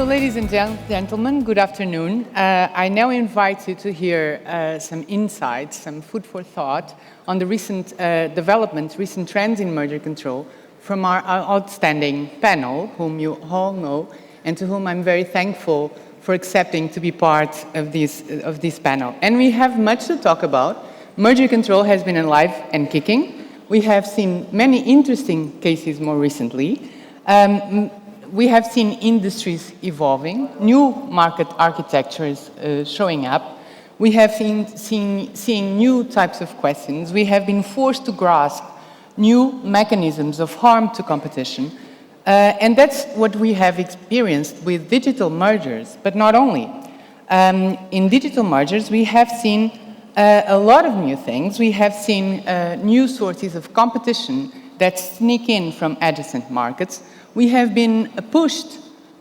So ladies and gentlemen, good afternoon. I now invite you to hear some insights, some food for thought on the recent developments, recent trends in merger control from our outstanding panel, whom you all know, and to whom I'm very thankful for accepting to be part of this panel. And we have much to talk about. Merger control has been alive and kicking. We have seen many interesting cases more recently. We have seen industries evolving, new market architectures showing up. We have seen new types of questions. We have been forced to grasp new mechanisms of harm to competition. And that's what we have experienced with digital mergers, but not only. In digital mergers, we have seen a lot of new things. We have seen new sources of competition that sneak in from adjacent markets. We have been pushed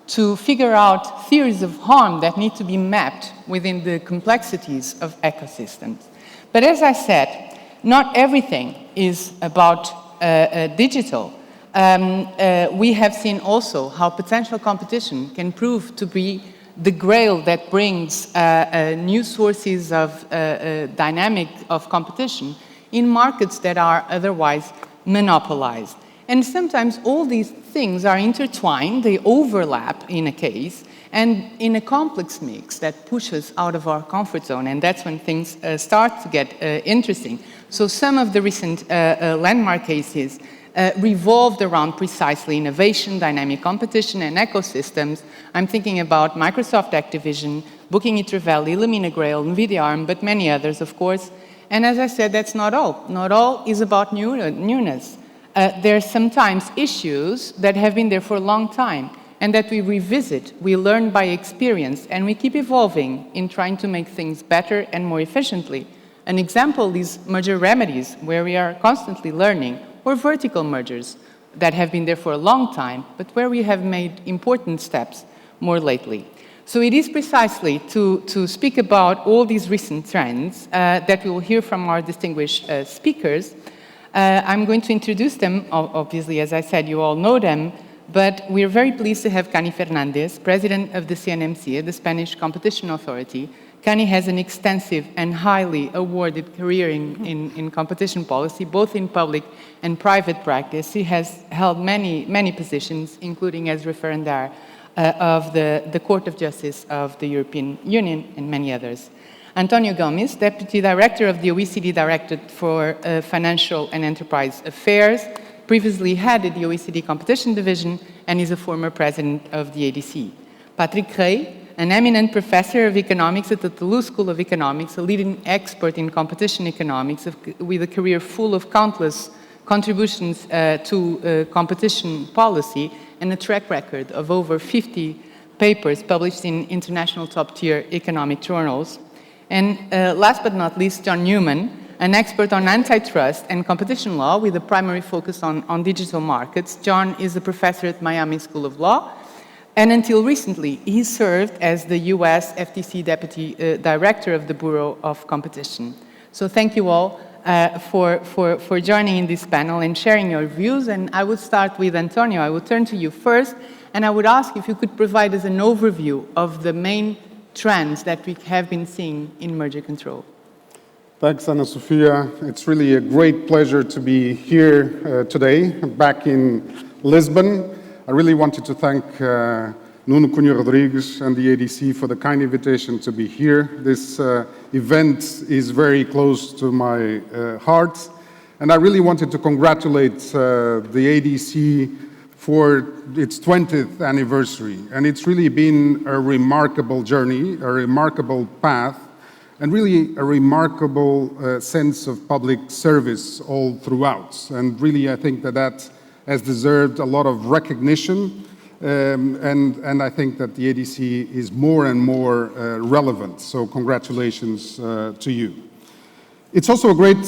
to figure out theories of harm that need to be mapped within the complexities of ecosystems. But as I said, not everything is about digital. We have seen also how potential competition can prove to be the grail that brings new sources of dynamic of competition in markets that are otherwise monopolized. And sometimes all these things are intertwined, they overlap in a case, and in a complex mix that pushes out of our comfort zone, and that's when things start to get interesting. So some of the recent landmark cases revolved around precisely innovation, dynamic competition, and ecosystems. I'm thinking about Microsoft Activision, Booking Valley, Illumina Grail, NVIDIA ARM, but many others, of course. And as I said, that's not all. Not all is about newness. There are sometimes issues that have been there for a long time and that we revisit, we learn by experience, and we keep evolving in trying to make things better and more efficiently. An example is merger remedies, where we are constantly learning, or vertical mergers that have been there for a long time, but where we have made important steps more lately. So it is precisely to speak about all these recent trends that we will hear from our distinguished speakers. I'm going to introduce them. Obviously, as I said, you all know them, but we're very pleased to have Cani Fernandez, president of the CNMC, the Spanish Competition Authority. Cani has an extensive and highly awarded career in competition policy, both in public and private practice. He has held many positions, including as referendar of the Court of Justice of the European Union and many others. Antonio Gomes, Deputy Director of the OECD Directorate for Financial and Enterprise Affairs, previously headed the OECD Competition Division and is a former president of the ADC. Patrick Rey, an eminent professor of economics at the Toulouse School of Economics, a leading expert in competition economics with a career full of countless contributions to competition policy and a track record of over 50 papers published in international top-tier economic journals. And last but not least, John Newman, an expert on antitrust and competition law with a primary focus on digital markets. John is a professor at Miami School of Law, and until recently, he served as the US FTC Deputy Director of the Bureau of Competition. So thank you all for joining in this panel and sharing your views. And I would start with Antonio. I would turn to you first, and I would ask if you could provide us an overview of the main trends that we have been seeing in merger control. Thanks, Ana Sofia. It's really a great pleasure to be here today, back in Lisbon. I really wanted to thank Nuno Cunha Rodrigues and the ADC for the kind invitation to be here. This event is very close to my heart, and I really wanted to congratulate the ADC for its 20th anniversary. And it's really been a remarkable journey, a remarkable path, and really a remarkable sense of public service all throughout. And really, I think that has deserved a lot of recognition, and I think that the ADC is more and more relevant. So congratulations to you. It's also a great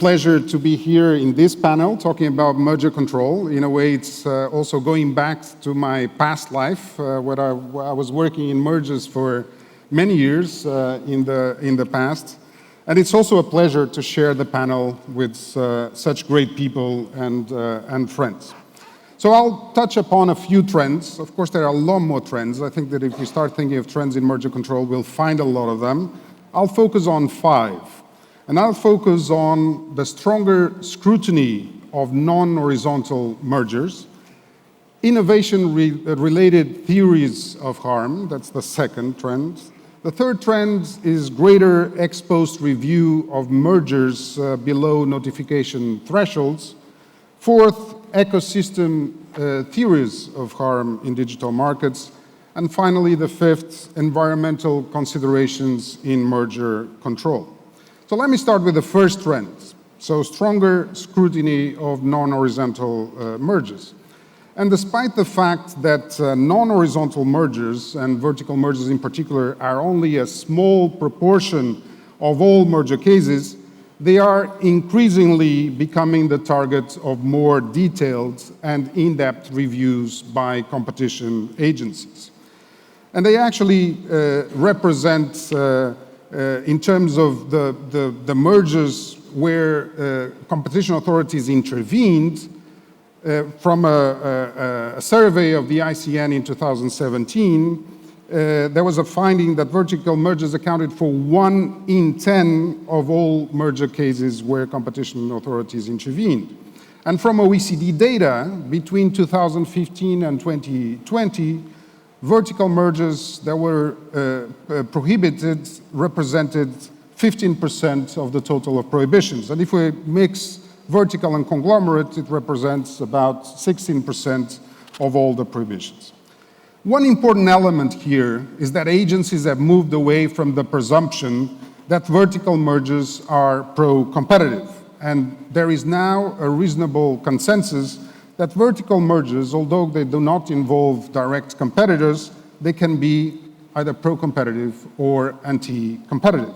pleasure to be here in this panel talking about merger control. In a way, it's also going back to my past life, where I was working in mergers for many years in the past. And it's also a pleasure to share the panel with such great people and friends. So I'll touch upon a few trends. Of course, there are a lot more trends. I think that if we start thinking of trends in merger control, we'll find a lot of them. I'll focus on 5. And I'll focus on the stronger scrutiny of non-horizontal mergers, innovation-related theories of harm, that's the second trend. The third trend is greater ex-post review of mergers below notification thresholds. Fourth, ecosystem theories of harm in digital markets. And finally, the fifth, environmental considerations in merger control. So let me start with the first trend. So stronger scrutiny of non-horizontal mergers. And despite the fact that non-horizontal mergers, and vertical mergers in particular, are only a small proportion of all merger cases, they are increasingly becoming the target of more detailed and in-depth reviews by competition agencies. And they actually represent, in terms of the mergers where competition authorities intervened, from a survey of the ICN in 2017, there was a finding that vertical mergers accounted for 1 in 10 of all merger cases where competition authorities intervened. And from OECD data, between 2015 and 2020, vertical mergers that were prohibited represented 15% of the total of prohibitions. And if we mix vertical and conglomerate, it represents about 16% of all the prohibitions. One important element here is that agencies have moved away from the presumption that vertical mergers are pro-competitive. And there is now a reasonable consensus that vertical mergers, although they do not involve direct competitors, they can be either pro-competitive or anti-competitive.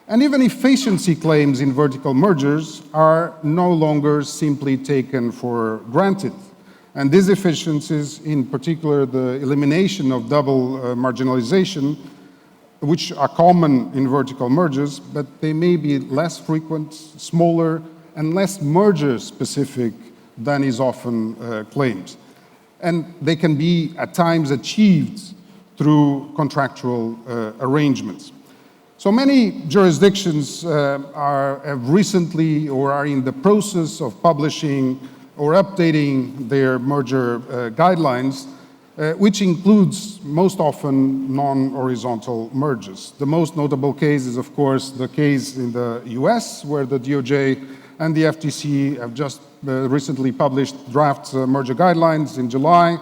And even efficiency claims in vertical mergers are no longer simply taken for granted. And these efficiencies, in particular the elimination of double marginalization, which are common in vertical mergers, but they may be less frequent, smaller, and less merger-specific than is often claimed. And they can be, at times, achieved through contractual arrangements. So many jurisdictions have recently or are in the process of publishing or updating their merger guidelines, which includes most often non-horizontal mergers. The most notable case is, of course, the case in the US, where the DOJ and the FTC have just recently published draft merger guidelines in July,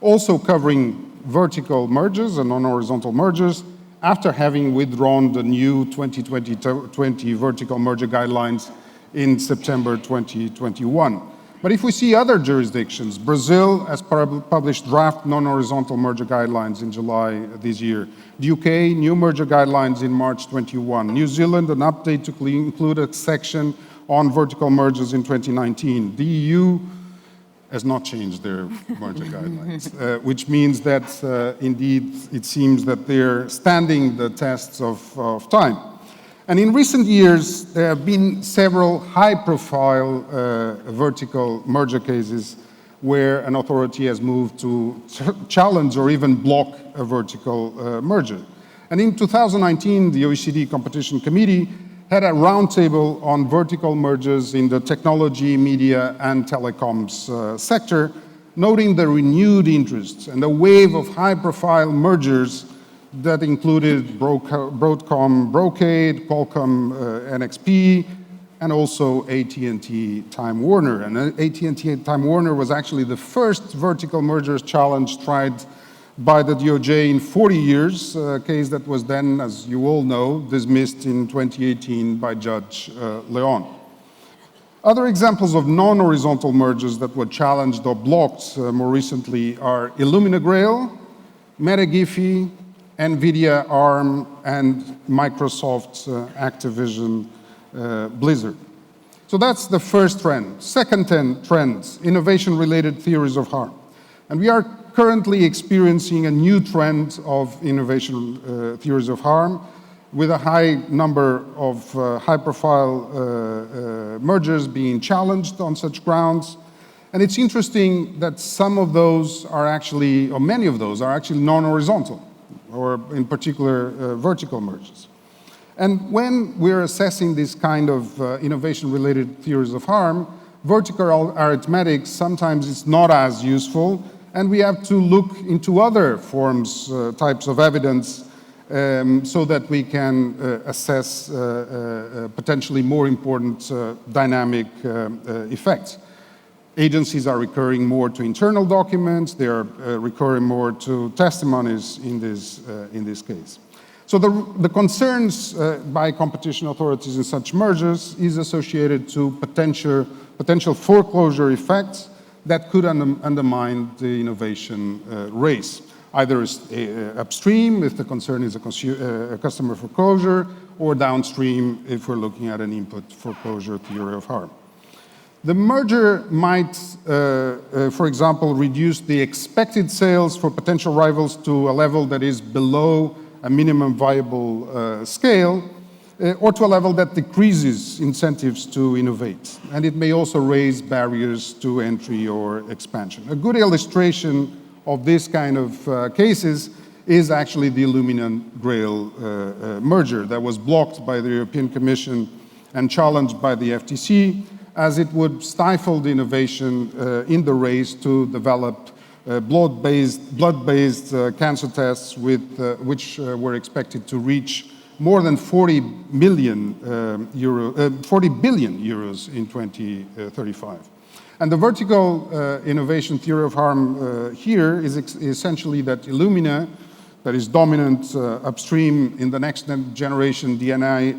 also covering vertical mergers and non-horizontal mergers, after having withdrawn the new 2020 vertical merger guidelines in September 2021. But if we see other jurisdictions, Brazil has published draft non-horizontal merger guidelines in July this year. The UK, new merger guidelines in March 21. New Zealand, an update to include a section on vertical mergers in 2019. The EU has not changed their merger guidelines, which means that indeed it seems that they're standing the tests of time. And in recent years, there have been several high-profile vertical merger cases where an authority has moved to challenge or even block a vertical merger. And in 2019, the OECD Competition Committee had a roundtable on vertical mergers in the technology, media, and telecoms sector, noting the renewed interest and a wave of high-profile mergers that included Broadcom Brocade, Qualcomm NXP, and also AT&T Time Warner. And AT&T Time Warner was actually the first vertical mergers challenge tried by the DOJ in 40 years, a case that was then, as you all know, dismissed in 2018 by Judge Leon. Other examples of non-horizontal mergers that were challenged or blocked more recently are Illumina Grail, MetaGiffy, NVIDIA ARM, and Microsoft Activision Blizzard. So that's the first trend. Second trend, innovation-related theories of harm. And we are currently experiencing a new trend of innovation theories of harm with a high number of high-profile mergers being challenged on such grounds. And it's interesting that some of those are actually, or many of those are actually non-horizontal, or in particular vertical mergers. And when we're assessing this kind of innovation-related theories of harm, vertical arithmetic sometimes is not as useful, and we have to look into other forms, types of evidence, so that we can assess potentially more important dynamic effects. Agencies are recurring more to internal documents, they are recurring more to testimonies in this case. So the concerns by competition authorities in such mergers is associated to potential foreclosure effects that could undermine the innovation race, either upstream if the concern is a customer foreclosure, or downstream if we're looking at an input foreclosure theory of harm. The merger might, for example, reduce the expected sales for potential rivals to a level that is below a minimum viable scale, or to a level that decreases incentives to innovate. And it may also raise barriers to entry or expansion. A good illustration of this kind of cases is actually the Illumina-Grail merger that was blocked by the European Commission and challenged by the FTC, as it would stifle the innovation in the race to develop blood-based cancer tests which were expected to reach more than 40 billion euros in 2035. And the vertical innovation theory of harm here is essentially that Illumina, that is dominant upstream in the next generation DNA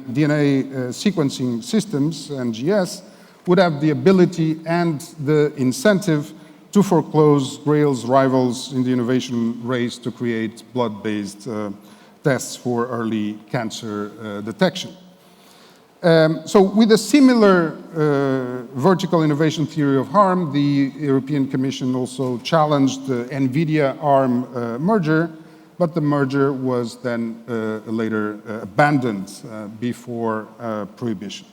sequencing systems, NGS, would have the ability and the incentive to foreclose Grail's rivals in the innovation race to create blood-based tests for early cancer detection. So with a similar vertical innovation theory of harm, the European Commission also challenged the NVIDIA-ARM merger, but the merger was then later abandoned before prohibition.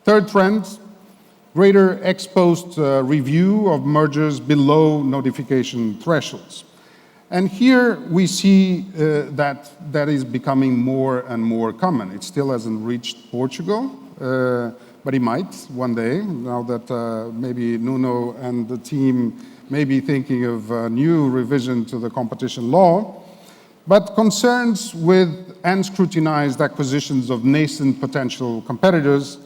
Third trend, greater ex-post review of mergers below notification thresholds. And here we see that is becoming more and more common. It still hasn't reached Portugal, but it might one day, now that maybe Nuno and the team may be thinking of a new revision to the competition law. But concerns with unscrutinized acquisitions of nascent potential competitors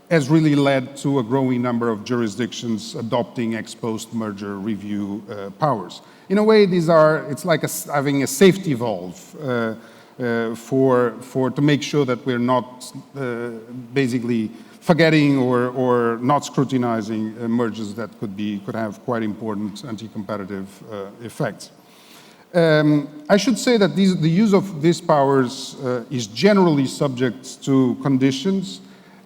has really led to a growing number of jurisdictions adopting ex-post merger review powers. In a way, it's like having a safety valve to make sure that we're not basically forgetting or not scrutinizing mergers that could have quite important anti-competitive effects. I should say that the use of these powers is generally subject to conditions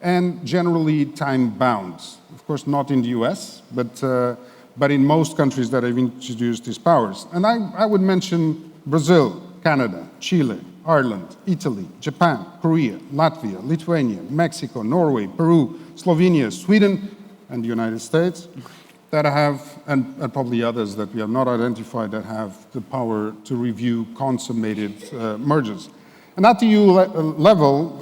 and generally time-bound. Of course, not in the US, but in most countries that have introduced these powers. And I would mention Brazil, Canada, Chile, Ireland, Italy, Japan, Korea, Latvia, Lithuania, Mexico, Norway, Peru, Slovenia, Sweden, and the United States that have, and probably others that we have not identified, that have the power to review consummated mergers. And at the EU level,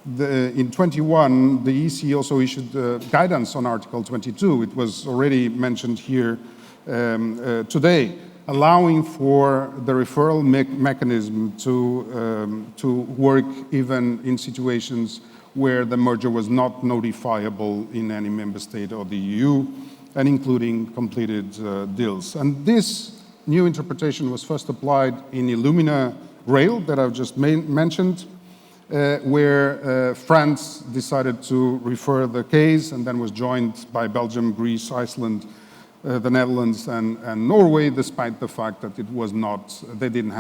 in 21, the EC also issued guidance on Article 22. It was already mentioned here today, allowing for the referral mechanism to work even in situations where the merger was not notifiable in any member state of the EU, and including completed deals. And this new interpretation was first applied in Illumina-Grail that I've just mentioned, where France decided to refer the case and then was joined by Belgium, Greece, Iceland, the Netherlands, and Norway, despite the fact that it was not, they didn't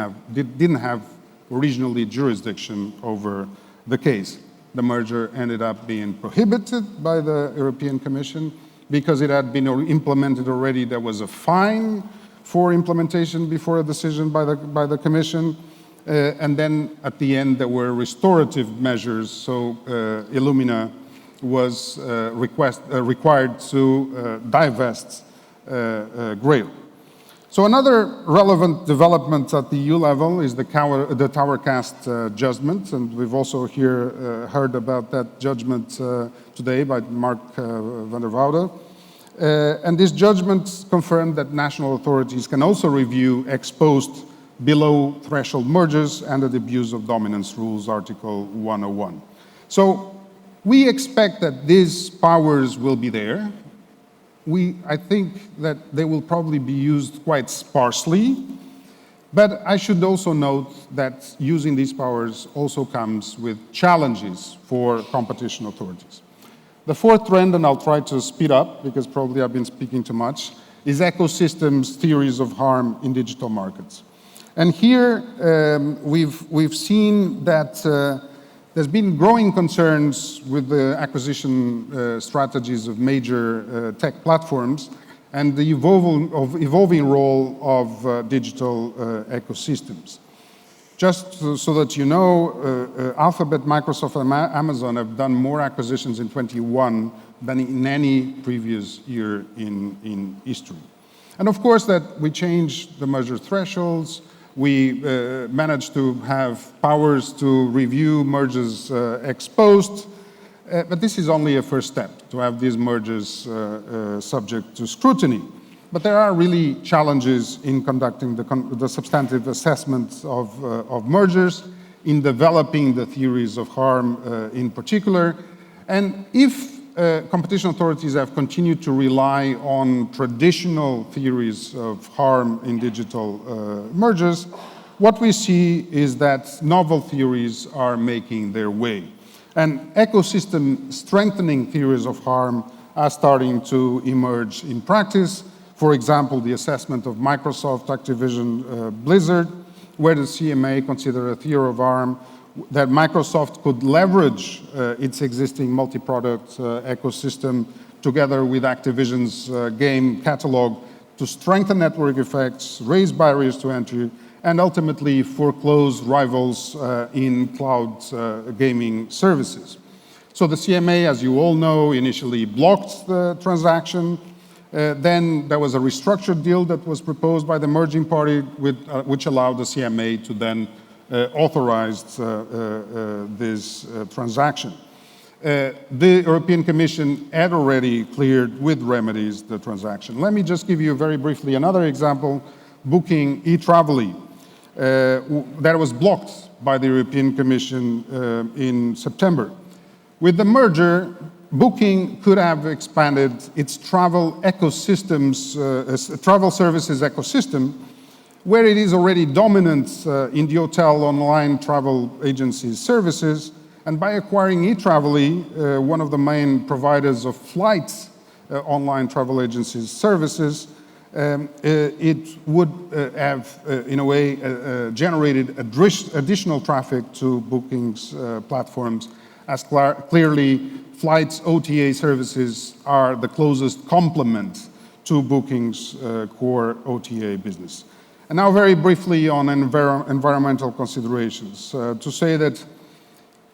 have originally jurisdiction over the case. The merger ended up being prohibited by the European Commission because it had been implemented already. There was a fine for implementation before a decision by the Commission. And then at the end, there were restorative measures. So Illumina was required to divest Grail. So another relevant development at the EU level is the Towercast judgment, and we've also heard about that judgment today by Mark van der Woude. And this judgment confirmed that national authorities can also review ex-post below threshold mergers under the abuse of dominance rules, Article 101. So we expect that these powers will be there. I think that they will probably be used quite sparsely, but I should also note that using these powers also comes with challenges for competition authorities. The fourth trend, and I'll try to speed up because probably I've been speaking too much, is ecosystems theories of harm in digital markets. And here we've seen that there's been growing concerns with the acquisition strategies of major tech platforms and the evolving role of digital ecosystems. Just so that you know, Alphabet, Microsoft, and Amazon have done more acquisitions in 21 than in any previous year in history. And of course that we changed the merger thresholds. We managed to have powers to review mergers ex post, but this is only a first step, to have these mergers subject to scrutiny. But there are really challenges in conducting the substantive assessment of mergers, in developing the theories of harm in particular. And if competition authorities have continued to rely on traditional theories of harm in digital mergers, what we see is that novel theories are making their way. And ecosystem strengthening theories of harm are starting to emerge in practice. For example, the assessment of Microsoft, Activision, Blizzard, where the CMA considered a theory of harm that Microsoft could leverage its existing multi-product ecosystem together with Activision's game catalog to strengthen network effects, raise barriers to entry, and ultimately foreclose rivals in cloud gaming services. So the CMA, as you all know, initially blocked the transaction. Then there was a restructured deal that was proposed by the merging party, which allowed the CMA to then authorize this transaction. The European Commission had already cleared with remedies the transaction. Let me just give you very briefly another example, Booking eTraveli, that was blocked by the European Commission in September. With the merger, Booking could have expanded its travel ecosystems, travel services ecosystem, where it is already dominant in the hotel online travel agencies services. And by acquiring eTraveli, one of the main providers of flights online travel agencies services, it would have, in a way, generated additional traffic to Booking's platforms, as clearly flights OTA services are the closest complement to Booking's core OTA business. And now very briefly on environmental considerations, to say that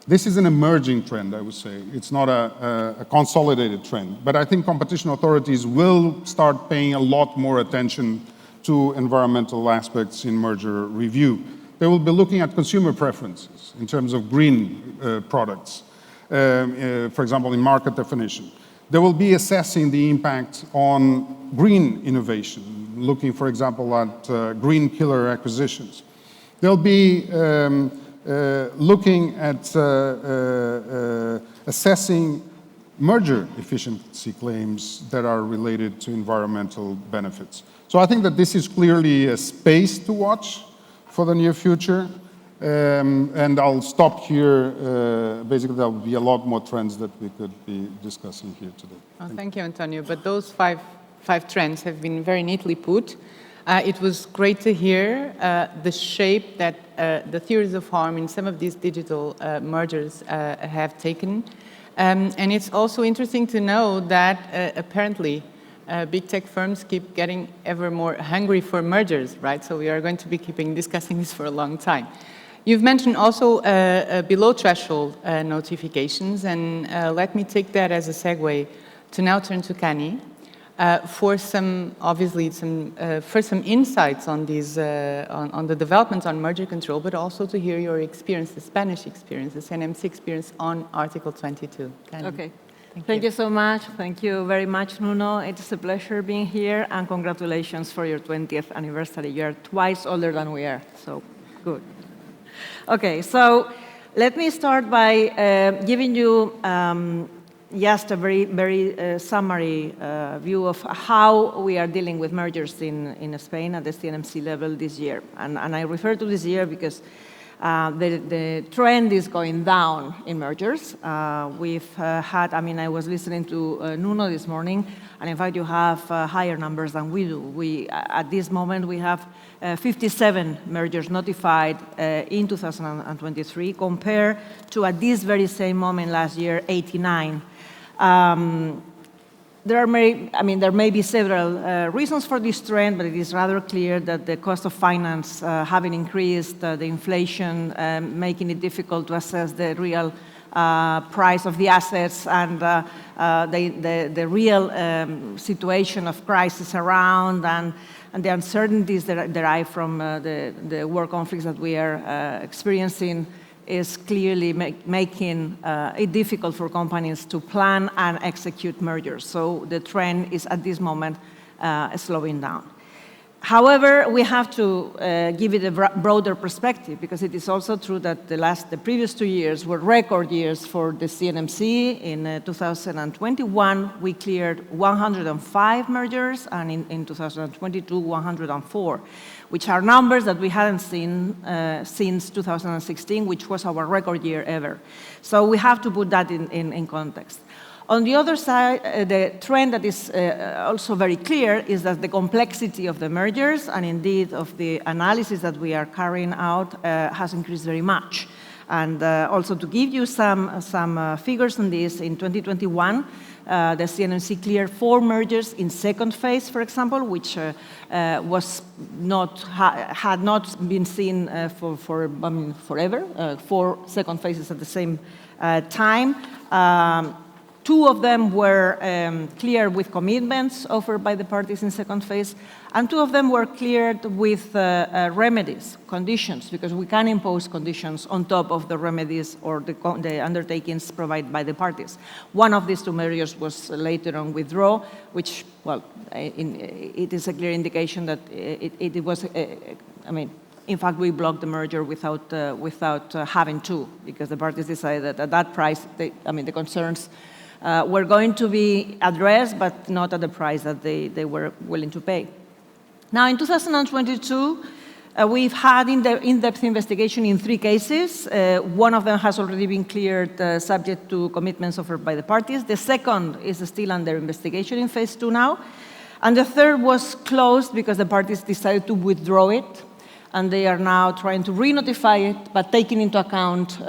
this is an emerging trend, I would say. It's not a consolidated trend, but I think competition authorities will start paying a lot more attention to environmental aspects in merger review. They will be looking at consumer preferences in terms of green products, for example, in market definition. They will be assessing the impact on green innovation, looking, for example, at green killer acquisitions. They'll be looking at assessing merger efficiency claims that are related to environmental benefits. So I think that this is clearly a space to watch for the near future. And I'll stop here. Basically, there will be a lot more trends that we could be discussing here today. Oh, thank you, Antonio. But those five trends have been very neatly put. It was great to hear the shape that the theories of harm in some of these digital mergers have taken. And it's also interesting to know that apparently big tech firms keep getting ever more hungry for mergers, right? So we are going to be discussing this for a long time. You've mentioned also below threshold notifications, and let me take that as a segue to now turn to Kani for some, obviously, for some insights on these, on the developments on merger control, but also to hear your experience, the Spanish experience, the CNMC experience on Article 22. Kani. Okay. Thank you so much. Thank you very much, Nuno. It's a pleasure being here, and congratulations for your 20th anniversary. You're twice older than we are, so good. Okay, so let me start by giving you just a very summary view of how we are dealing with mergers in Spain at the CNMC level this year. And I refer to this year because the trend is going down in mergers. We've had, I was listening to Nuno this morning, and in fact you have higher numbers than we do. At this moment we have 57 mergers notified in 2023 compared to at this very same moment last year, 89. There may be several reasons for this trend, but it is rather clear that the cost of finance having increased, the inflation making it difficult to assess the real price of the assets, and the real situation of crisis around, and the uncertainties that derive from the war conflicts that we are experiencing is clearly making it difficult for companies to plan and execute mergers. So the trend is at this moment slowing down. However, we have to give it a broader perspective, because it is also true that the previous 2 years were record years for the CNMC. In 2021, we cleared 105 mergers, and in 2022, 104, which are numbers that we hadn't seen since 2016, which was our record year ever. So we have to put that in context. On the other side, the trend that is also very clear is that the complexity of the mergers, and indeed of the analysis that we are carrying out, has increased very much. And also to give you some figures on this, in 2021, the CNMC cleared 4 mergers in second phase, for example, which had not been seen forever, 4 second phases at the same time. 2 of them were cleared with commitments offered by the parties in second phase, and 2 of them were cleared with remedies, conditions, because we can impose conditions on top of the remedies or the undertakings provided by the parties. One of these 2 mergers was later on withdrawn, which, well, it is a clear indication that it was, in fact, we blocked the merger without having to, because the parties decided that at that price, the concerns were going to be addressed, but not at the price that they were willing to pay. Now, in 2022, we've had in-depth investigation in 3 cases. One of them has already been cleared subject to commitments offered by the parties. The second is still under investigation in phase 2 now. And the third was closed because the parties decided to withdraw it, and they are now trying to re-notify it, but taking into account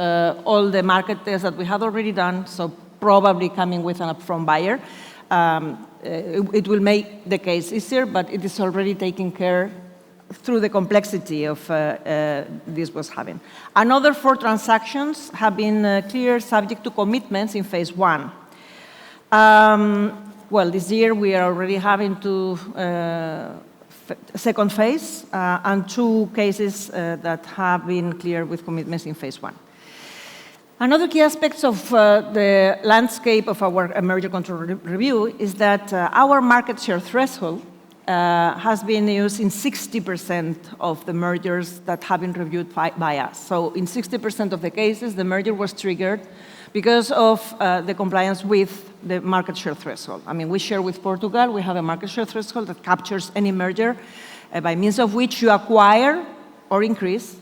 all the market tests that we had already done, so probably coming with an upfront buyer. It will make the case easier, but it is already taken care through the complexity of this was having. Another 4 transactions have been cleared subject to commitments in phase 1. Well, this year we are already having 2 second phase and 2 cases that have been cleared with commitments in phase 1. Another key aspect of the landscape of our merger control review is that our market share threshold has been used in 60% of the mergers that have been reviewed by us. So in 60% of the cases, the merger was triggered because of the compliance with the market share threshold. We share with Portugal, we have a market share threshold that captures any merger by means of which you acquire or increase,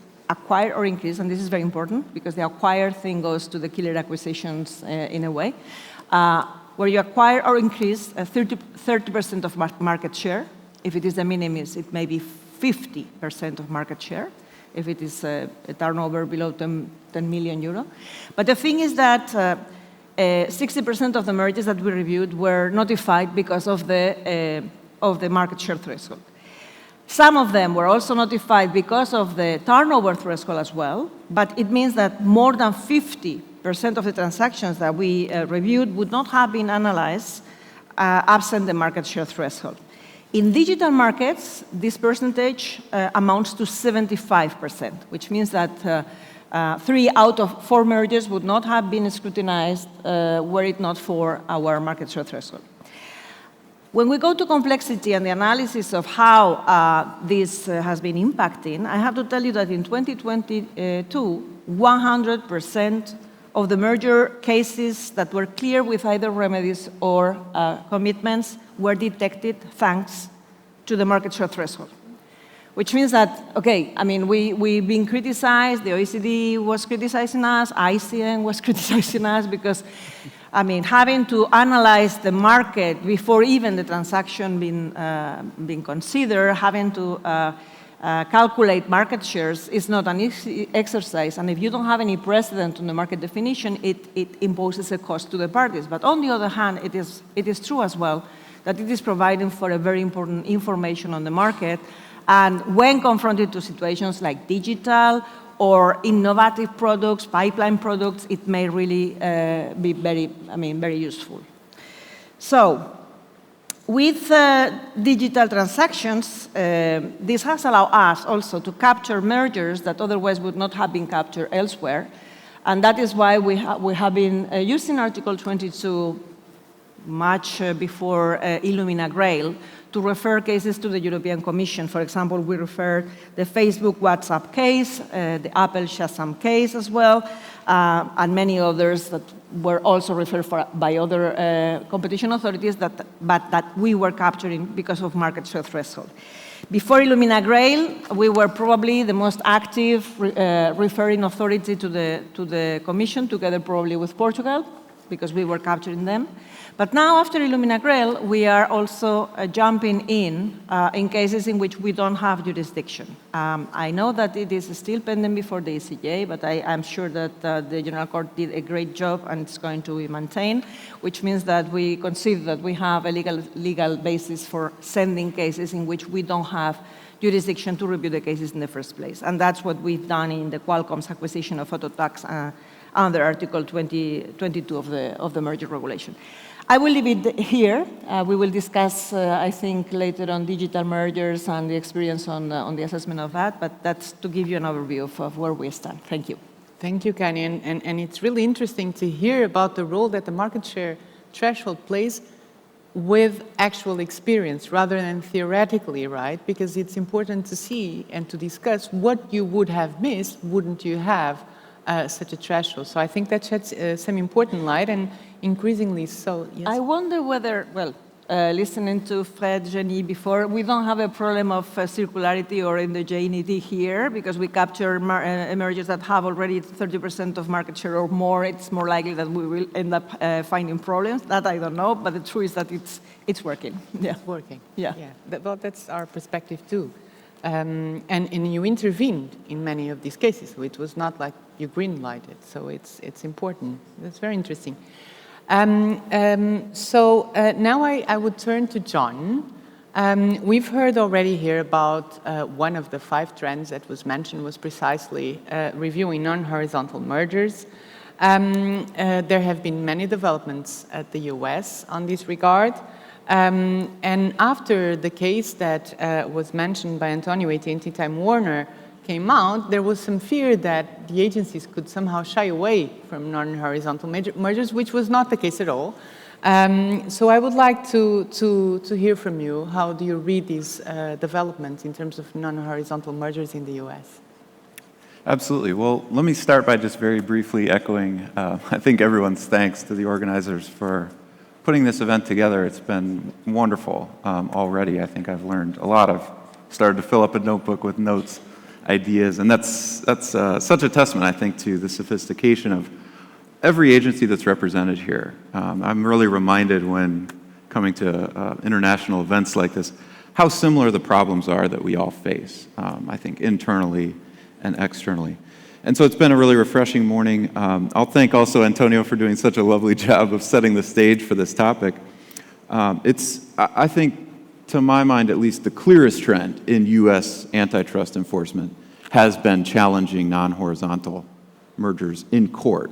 and this is very important because the acquire thing goes to the killer acquisitions in a way, where you acquire or increase 30% of market share. If it is a minimis, it may be 50% of market share, if it is a turnover below 10 million euro. But the thing is that 60% of the mergers that we reviewed were notified because of the market share threshold. Some of them were also notified because of the turnover threshold as well, but it means that more than 50% of the transactions that we reviewed would not have been analyzed absent the market share threshold. In digital markets, this percentage amounts to 75%, which means that 3 out of 4 mergers would not have been scrutinized were it not for our market share threshold. When we go to complexity and the analysis of how this has been impacting, I have to tell you that in 2022, 100% of the merger cases that were clear with either remedies or commitments were detected thanks to the market share threshold. Which means that, okay, I mean, we've been criticized, the OECD was criticizing us, ICN was criticizing us because, I mean, having to analyze the market before even the transaction being considered, having to calculate market shares is not an easy exercise. And if you don't have any precedent on the market definition, it imposes a cost to the parties. But on the other hand, it is true as well that it is providing for a very important information on the market. And when confronted to situations like digital or innovative products, pipeline products, it may really be very useful. So, with digital transactions, this has allowed us also to capture mergers that otherwise would not have been captured elsewhere. And that is why we have been using Article 22 much before Illumina Grail to refer cases to the European Commission. For example, we referred the Facebook WhatsApp case, the Apple Shazam case as well, and many others that were also referred by other competition authorities but that we were capturing because of market share threshold. Before Illumina Grail, we were probably the most active referring authority to the Commission, together probably with Portugal, because we were capturing them. But now, after Illumina Grail, we are also jumping in cases in which we don't have jurisdiction. I know that it is still pending before the ECJ, but I'm sure that the General Court did a great job and it's going to be maintained, which means that we consider that we have a legal basis for sending cases in which we don't have jurisdiction to review the cases in the first place. And that's what we've done in the Qualcomm's acquisition of Autotax under Article 22 of the merger regulation. I will leave it here. We will discuss, I think, later on digital mergers and the experience on the assessment of that, but that's to give you an overview of where we stand. Thank you. Thank you, Kani. And it's really interesting to hear about the role that the market share threshold plays with actual experience rather than theoretically, right? Because it's important to see and to discuss what you would have missed, wouldn't you have such a threshold. So I think that sheds some important light, and increasingly so. Yes. I wonder whether, well, listening to Fred, Jenny before, we don't have a problem of circularity or endogeneity here because we capture mergers that have already 30% of market share or more. It's more likely that we will end up finding problems. That I don't know, but the truth is that it's working. Yeah. It's working. Yeah. Well, that's our perspective too. And you intervened in many of these cases, so it was not like you green-lighted. So it's important. That's very interesting. So now I would turn to John. We've heard already here about one of the 5 trends that was mentioned was precisely reviewing non-horizontal mergers. There have been many developments at the US on this regard. And after the case that was mentioned by Antonio, AT&T Time Warner, came out, there was some fear that the agencies could somehow shy away from non-horizontal mergers, which was not the case at all. So I would like to hear from you. How do you read these developments in terms of non-horizontal mergers in the US? Absolutely. Well, let me start by just very briefly echoing, I think everyone's thanks to the organizers for putting this event together. It's been wonderful already. I think I've learned a lot. I've started to fill up a notebook with notes, ideas, and that's such a testament, I think, to the sophistication of every agency that's represented here. I'm really reminded when coming to international events like this, how similar the problems are that we all face, I think, internally and externally. And so it's been a really refreshing morning. I'll thank also Antonio for doing such a lovely job of setting the stage for this topic. I think to my mind at least, the clearest trend in U.S. antitrust enforcement has been challenging non-horizontal mergers in court.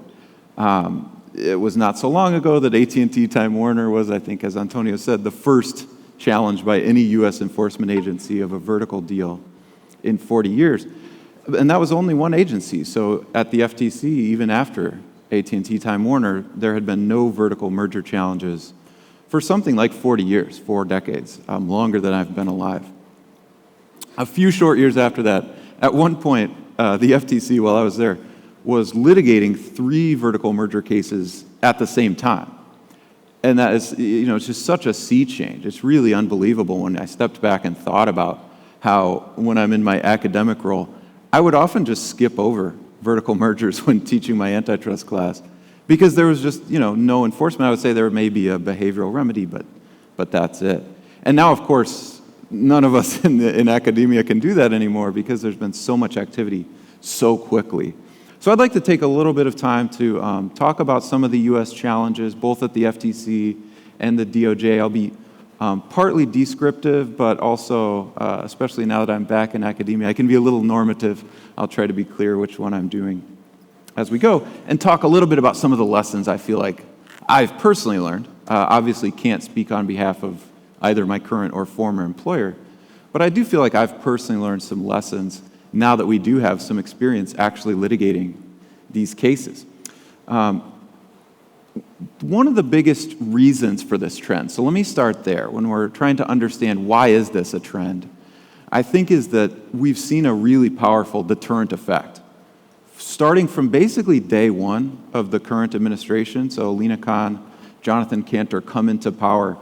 It was not so long ago that AT&T Time Warner was, I think, as Antonio said, the first challenge by any U.S. enforcement agency of a vertical deal in 40 years. And that was only one agency. So at the FTC, even after AT&T Time Warner, there had been no vertical merger challenges for something like 40 years, 4 decades, longer than I've been alive. A few short years after that, at one point, the FTC, while I was there, was litigating 3 vertical merger cases at the same time. And that is, it's just such a sea change. It's really unbelievable when I stepped back and thought about how, when I'm in my academic role, I would often just skip over vertical mergers when teaching my antitrust class because there was just, no enforcement. I would say there may be a behavioral remedy, but that's it. And now, of course, none of us in academia can do that anymore because there's been so much activity so quickly. So I'd like to take a little bit of time to talk about some of the U.S. challenges, both at the FTC and the DOJ. I'll be partly descriptive, but also, especially now that I'm back in academia, I can be a little normative. I'll try to be clear which one I'm doing as we go, and talk a little bit about some of the lessons I feel like I've personally learned. Obviously can't speak on behalf of either my current or former employer, but I do feel like I've personally learned some lessons now that we do have some experience actually litigating these cases. One of the biggest reasons for this trend, so let me start there, when we're trying to understand why is this a trend, I think is that we've seen a really powerful deterrent effect. Starting from basically day one of the current administration, so Lina Khan, Jonathan Kanter come into power,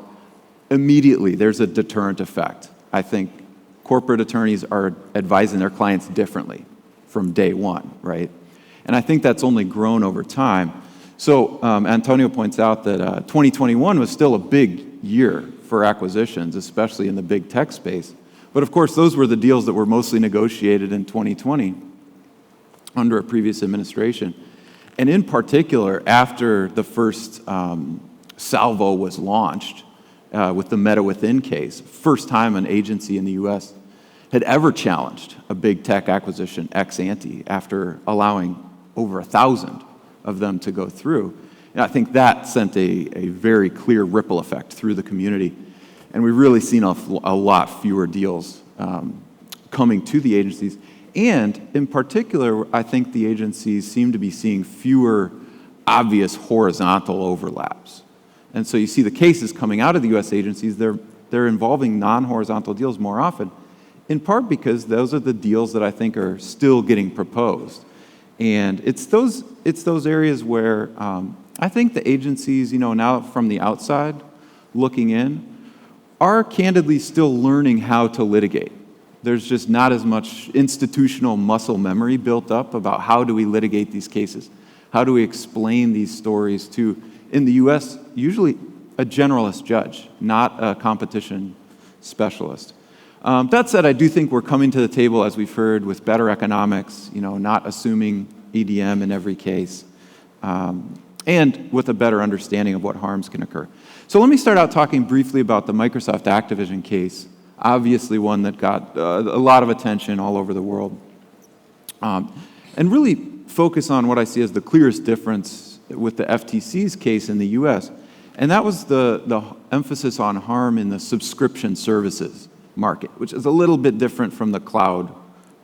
immediately there's a deterrent effect. I think corporate attorneys are advising their clients differently from day one, right? And I think that's only grown over time. So Antonio points out that 2021 was still a big year for acquisitions, especially in the big tech space. But of course, those were the deals that were mostly negotiated in 2020 under a previous administration. And in particular, after the first salvo was launched with the Meta Within case, first time an agency in the US had ever challenged a big tech acquisition ex ante after allowing over 1,000 of them to go through. And I think that sent a very clear ripple effect through the community. And we've really seen a lot fewer deals coming to the agencies. And in particular, I think the agencies seem to be seeing fewer obvious horizontal overlaps. And so you see the cases coming out of the US agencies, they're involving non-horizontal deals more often, in part because those are the deals that I think are still getting proposed. And it's those areas where I think the agencies, now from the outside looking in, are candidly still learning how to litigate. There's just not as much institutional muscle memory built up about how do we litigate these cases? How do we explain these stories to, in the US, usually a generalist judge, not a competition specialist. That said, I do think we're coming to the table, as we've heard, with better economics, not assuming EDM in every case, and with a better understanding of what harms can occur. So let me start out talking briefly about the Microsoft Activision case, obviously one that got a lot of attention all over the world, and really focus on what I see as the clearest difference with the FTC's case in the US, and that was the emphasis on harm in the subscription services market, which is a little bit different from the cloud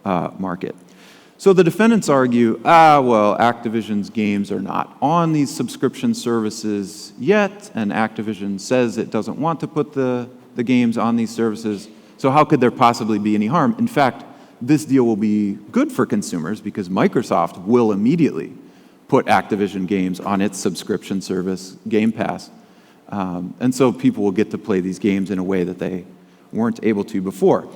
market. So the defendants argue, well, Activision's games are not on these subscription services yet, and Activision says it doesn't want to put the games on these services, so how could there possibly be any harm? In fact, this deal will be good for consumers because Microsoft will immediately put Activision games on its subscription service, Game Pass, and so people will get to play these games in a way that they weren't able to before.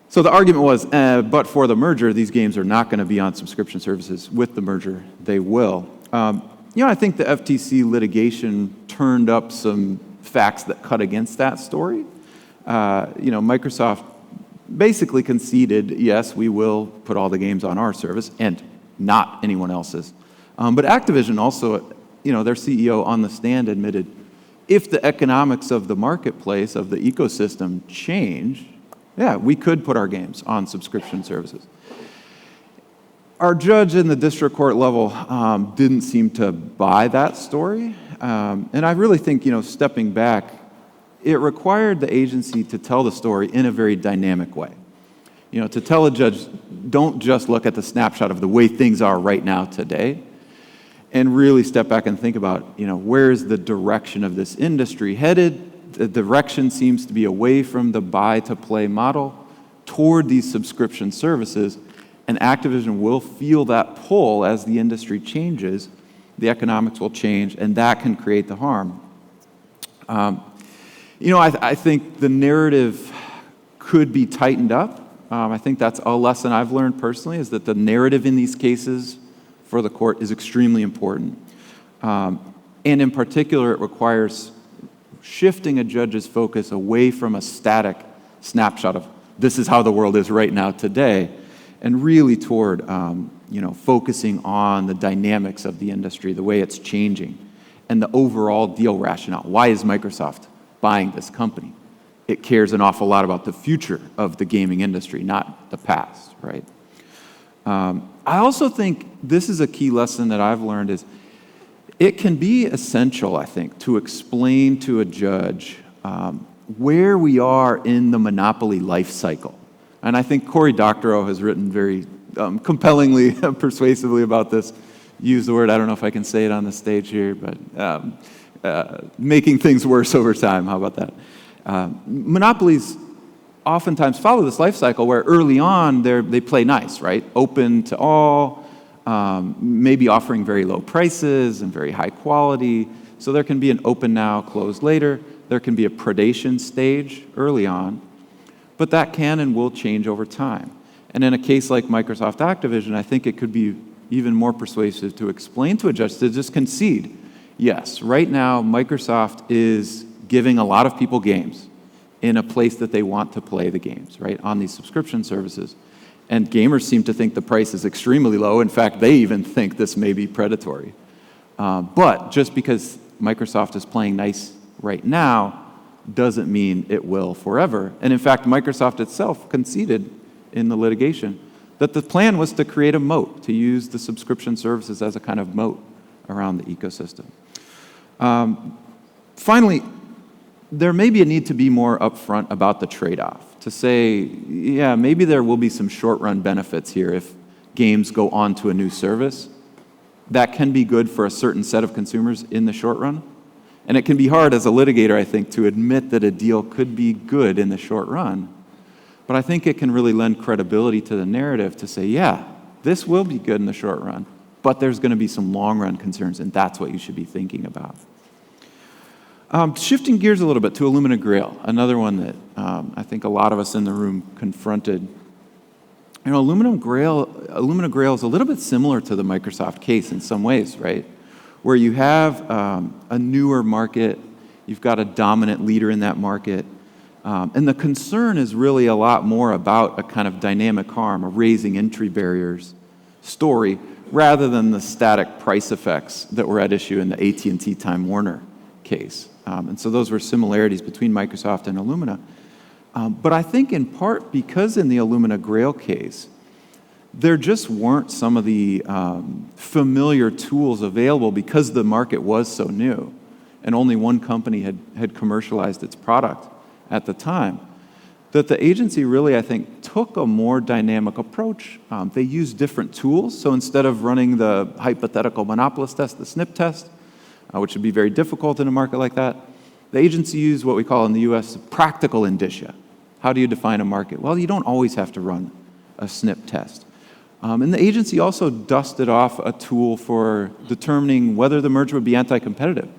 So the argument was, but for the merger, these games are not going to be on subscription services. With the merger, they will. I think the FTC litigation turned up some facts that cut against that story. Microsoft basically conceded, yes, we will put all the games on our service and not anyone else's. But Activision also, their CEO on the stand admitted, if the economics of the marketplace, of the ecosystem change, yeah, we could put our games on subscription services. Our judge in the district court level didn't seem to buy that story. And I really think, stepping back, it required the agency to tell the story in a very dynamic way. To tell a judge, don't just look at the snapshot of the way things are right now today, and really step back and think about, where's the direction of this industry headed? The direction seems to be away from the buy-to-play model toward these subscription services, and Activision will feel that pull as the industry changes. The economics will change, and that can create the harm. I think the narrative could be tightened up. I think that's a lesson I've learned personally, is that the narrative in these cases for the court is extremely important. And in particular, it requires shifting a judge's focus away from a static snapshot of this is how the world is right now today, and really toward focusing on the dynamics of the industry, the way it's changing, and the overall deal rationale. Why is Microsoft buying this company? It cares an awful lot about the future of the gaming industry, not the past, right? I also think this is a key lesson that I've learned is it can be essential, I think, to explain to a judge where we are in the monopoly life cycle. And I think Cory Doctorow has written very compellingly, persuasively about this. Use the word, I don't know if I can say it on the stage here, but making things worse over time, how about that? Monopolies oftentimes follow this life cycle where early on they play nice, right? Open to all, maybe offering very low prices and very high quality. So there can be an open now, closed later. There can be a predation stage early on, but that can and will change over time. And in a case like Microsoft Activision, I think it could be even more persuasive to explain to a judge to just concede, yes, right now Microsoft is giving a lot of people games in a place that they want to play the games, right, on these subscription services. And gamers seem to think the price is extremely low. In fact, they even think this may be predatory. But just because Microsoft is playing nice right now doesn't mean it will forever. And in fact, Microsoft itself conceded in the litigation that the plan was to create a moat, to use the subscription services as a kind of moat around the ecosystem. Finally, there may be a need to be more upfront about the trade-off, to say, yeah, maybe there will be some short-run benefits here if games go on to a new service. That can be good for a certain set of consumers in the short run. And it can be hard as a litigator, I think, to admit that a deal could be good in the short run. But I think it can really lend credibility to the narrative to say, yeah, this will be good in the short run, but there's going to be some long-run concerns, and that's what you should be thinking about. Shifting gears a little bit to Illumina Grail, another one that I think a lot of us in the room confronted. Illumina Grail is a little bit similar to the Microsoft case in some ways, right? Where you have a newer market, you've got a dominant leader in that market, and the concern is really a lot more about a kind of dynamic harm, a raising entry barriers story, rather than the static price effects that were at issue in the AT&T Time Warner case. And so those were similarities between Microsoft and Illumina. But I think in part because in the Illumina Grail case, there just weren't some of the familiar tools available because the market was so new and only one company had commercialized its product at the time, that the agency really, I think, took a more dynamic approach. They used different tools. So instead of running the hypothetical monopolist test, the SNP test, which would be very difficult in a market like that, the agency used what we call in the US practical indicia. How do you define a market? Well, you don't always have to run a SNP test. And the agency also dusted off a tool for determining whether the merger would be anti-competitive.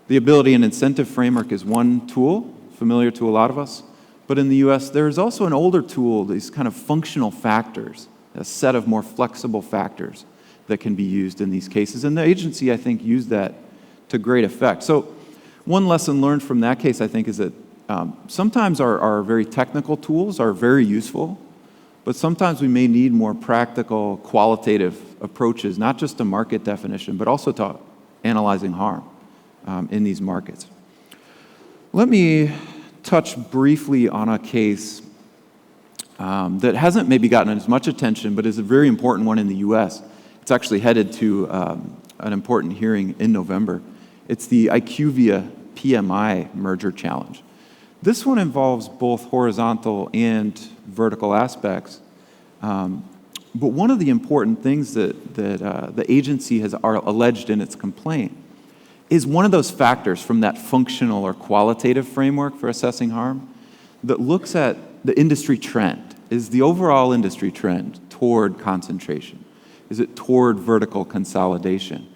The ability and incentive framework is one tool, familiar to a lot of us. But in the US, there's also an older tool, these kind of functional factors, a set of more flexible factors that can be used in these cases. And the agency, I think, used that to great effect. So one lesson learned from that case, I think, is that sometimes our very technical tools are very useful, but sometimes we may need more practical, qualitative approaches, not just to market definition, but also to analyzing harm in these markets. Let me touch briefly on a case that hasn't maybe gotten as much attention, but is a very important one in the US. It's actually headed to an important hearing in November. It's the IQVIA PMI merger challenge. This one involves both horizontal and vertical aspects. But one of the important things that the agency has alleged in its complaint is one of those factors from that functional or qualitative framework for assessing harm that looks at the industry trend. Is the overall industry trend toward concentration? Is it toward vertical consolidation?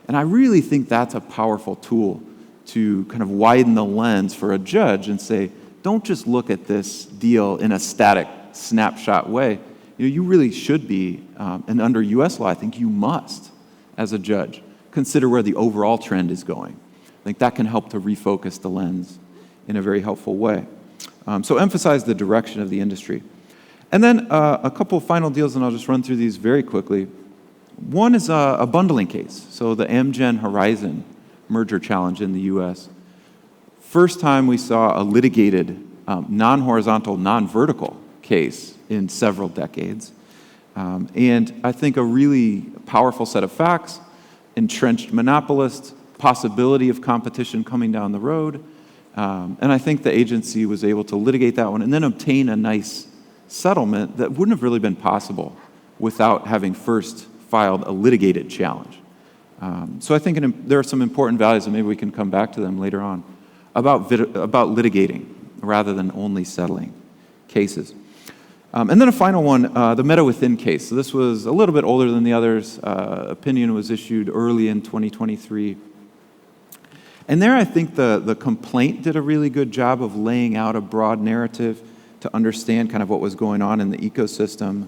And I really think that's a powerful tool to kind of widen the lens for a judge and say, don't just look at this deal in a static snapshot way. You really should be, and under US law, I think you must, as a judge, consider where the overall trend is going. I think that can help to refocus the lens in a very helpful way. So emphasize the direction of the industry. And then a couple of final deals, and I'll just run through these very quickly. One is a bundling case. So the Amgen Horizon merger challenge in the US. First time we saw a litigated non-horizontal, non-vertical case in several decades. And I think a really powerful set of facts, entrenched monopolist, possibility of competition coming down the road. And I think the agency was able to litigate that one and then obtain a nice settlement that wouldn't have really been possible without having first filed a litigated challenge. So I think there are some important values, and maybe we can come back to them later on, about litigating rather than only settling cases. And then a final one, the meta-within case. So this was a little bit older than the others. Opinion was issued early in 2023. And there I think the complaint did a really good job of laying out a broad narrative to understand kind of what was going on in the ecosystem.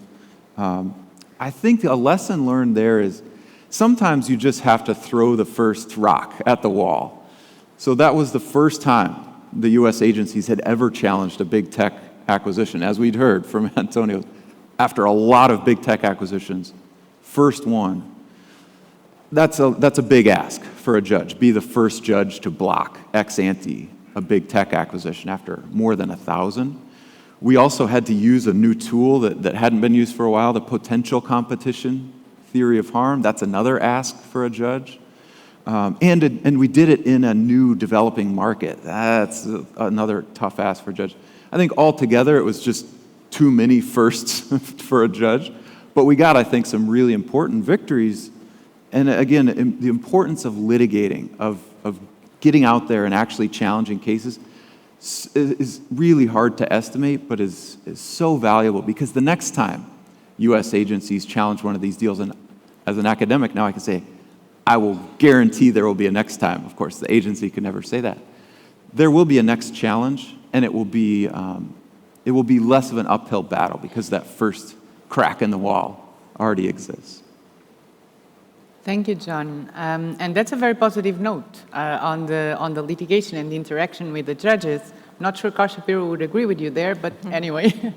I think a lesson learned there is sometimes you just have to throw the first rock at the wall. So that was the first time the US agencies had ever challenged a big tech acquisition, as we'd heard from Antonio. After a lot of big tech acquisitions, first one. That's a big ask for a judge. Be the first judge to block ex ante a big tech acquisition after more than 1,000. We also had to use a new tool that hadn't been used for a while, the potential competition theory of harm. That's another ask for a judge. And we did it in a new developing market. That's another tough ask for a judge. I think altogether it was just too many firsts for a judge. But we got, I think, some really important victories. And again, the importance of litigating, of getting out there and actually challenging cases is really hard to estimate, but is so valuable, because the next time US agencies challenge one of these deals, and as an academic now I can say, I will guarantee there will be a next time. Of course, the agency can never say that. There will be a next challenge, and it will be less of an uphill battle because that first crack in the wall already exists. Thank you, John. And that's a very positive note on the litigation and the interaction with the judges. Not sure Carl Shapiro would agree with you there, but anyway.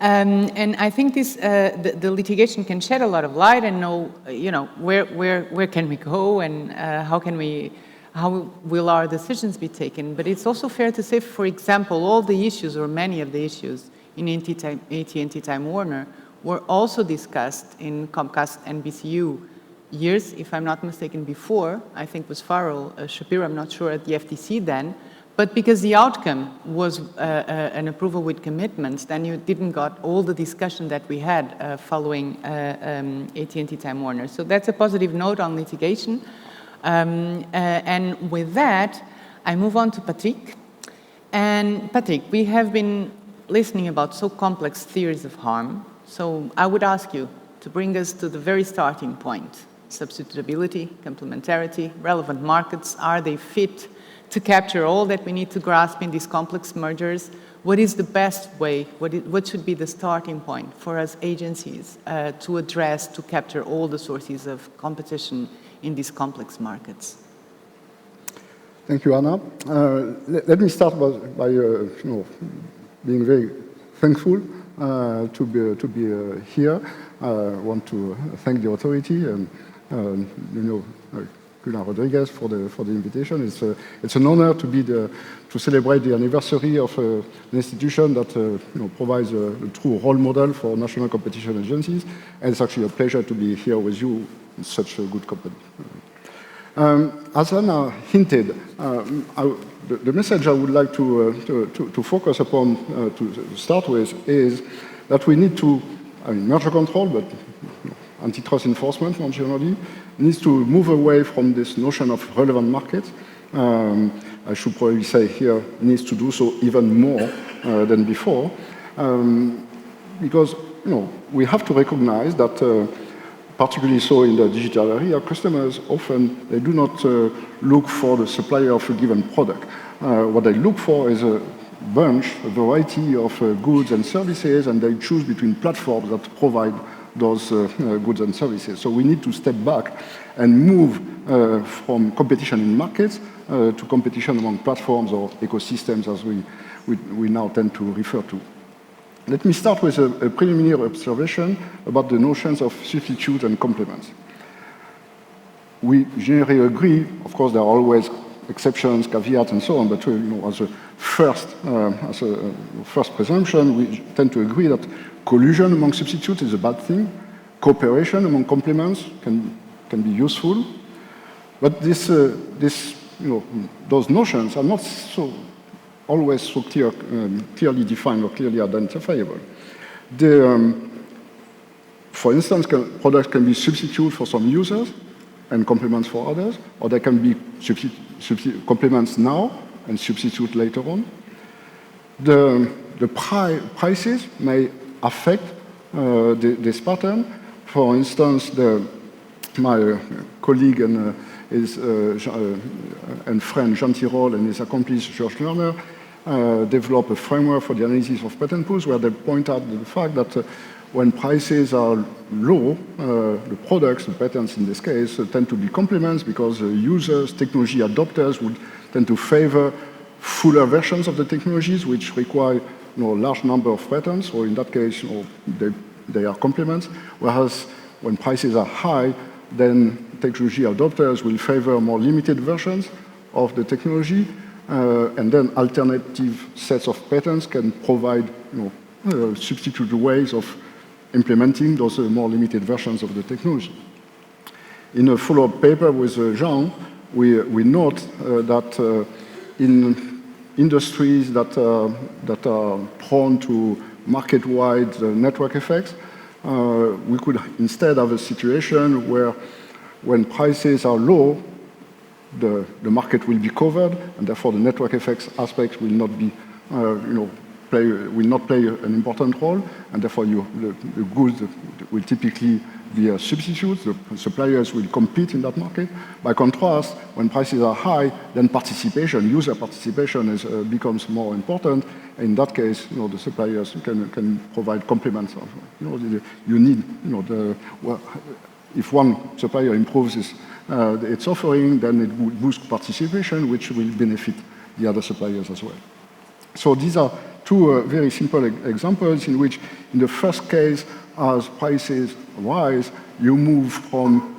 And I think this the litigation can shed a lot of light and know, where can we go and how will our decisions be taken. But it's also fair to say, for example, all the issues or many of the issues in AT&T Time Warner were also discussed in Comcast and BCU years, if I'm not mistaken, before. I think was Farrell, Shapiro, I'm not sure, at the FTC then. But because the outcome was an approval with commitments, then you didn't got all the discussion that we had following AT&T Time Warner. So that's a positive note on litigation. And with that, I move on to Patrick. And Patrick, we have been listening about so complex theories of harm. So I would ask you to bring us to the very starting point. Substitutability, complementarity, relevant markets, are they fit to capture all that we need to grasp in these complex mergers? What is the best way, what should be the starting point for us agencies to address, to capture all the sources of competition in these complex markets? Thank you, Anna. Let me start by being very thankful to be here. I want to thank the authority and Pilar Rodriguez for the invitation. It's an honor to celebrate the anniversary of an institution that provides a true role model for national competition agencies, and it's actually a pleasure to be here with you in such a good company. As Anna hinted, the message I would like to focus upon to start with is that we need to, merger control, but antitrust enforcement more generally, needs to move away from this notion of relevant markets. I should probably say here needs to do so even more than before, because we have to recognize that, particularly so in the digital area, customers often they do not look for the supplier of a given product. What they look for is a variety of goods and services, and they choose between platforms that provide those goods and services. So we need to step back and move from competition in markets to competition among platforms or ecosystems, as we now tend to refer to. Let me start with a preliminary observation about the notions of substitute and complements. We generally agree, of course, there are always exceptions, caveats, and so on, but as a first presumption, we tend to agree that collusion among substitutes is a bad thing. Cooperation among complements can be useful, but those notions are not always so clearly defined or clearly identifiable. For instance, products can be substitute for some users and complements for others, or they can be complements now and substitute later on. The prices may affect this pattern. For instance, my colleague and friend Jean Tirole and his accomplice George Lerner develop a framework for the analysis of patent pools where they point out the fact that when prices are low, the products, the patents in this case, tend to be complements because users, technology adopters would tend to favor fuller versions of the technologies which require a large number of patents, or in that case, they are complements, whereas when prices are high, then technology adopters will favor more limited versions of the technology, and then alternative sets of patents can provide substitute ways of implementing those more limited versions of the technology. In a follow-up paper with Jean, we note that in industries that are prone to market-wide network effects, we could instead have a situation where when prices are low, the market will be covered, and therefore the network effects aspects will not be, will not play an important role, and therefore the goods will typically be a substitute. The suppliers will compete in that market. By contrast, when prices are high, then participation, user participation, becomes more important. In that case, the suppliers can provide complements. You need, if one supplier improves its offering, then it will boost participation, which will benefit the other suppliers as well. So these are two very simple examples in which, in the first case, as prices rise, you move from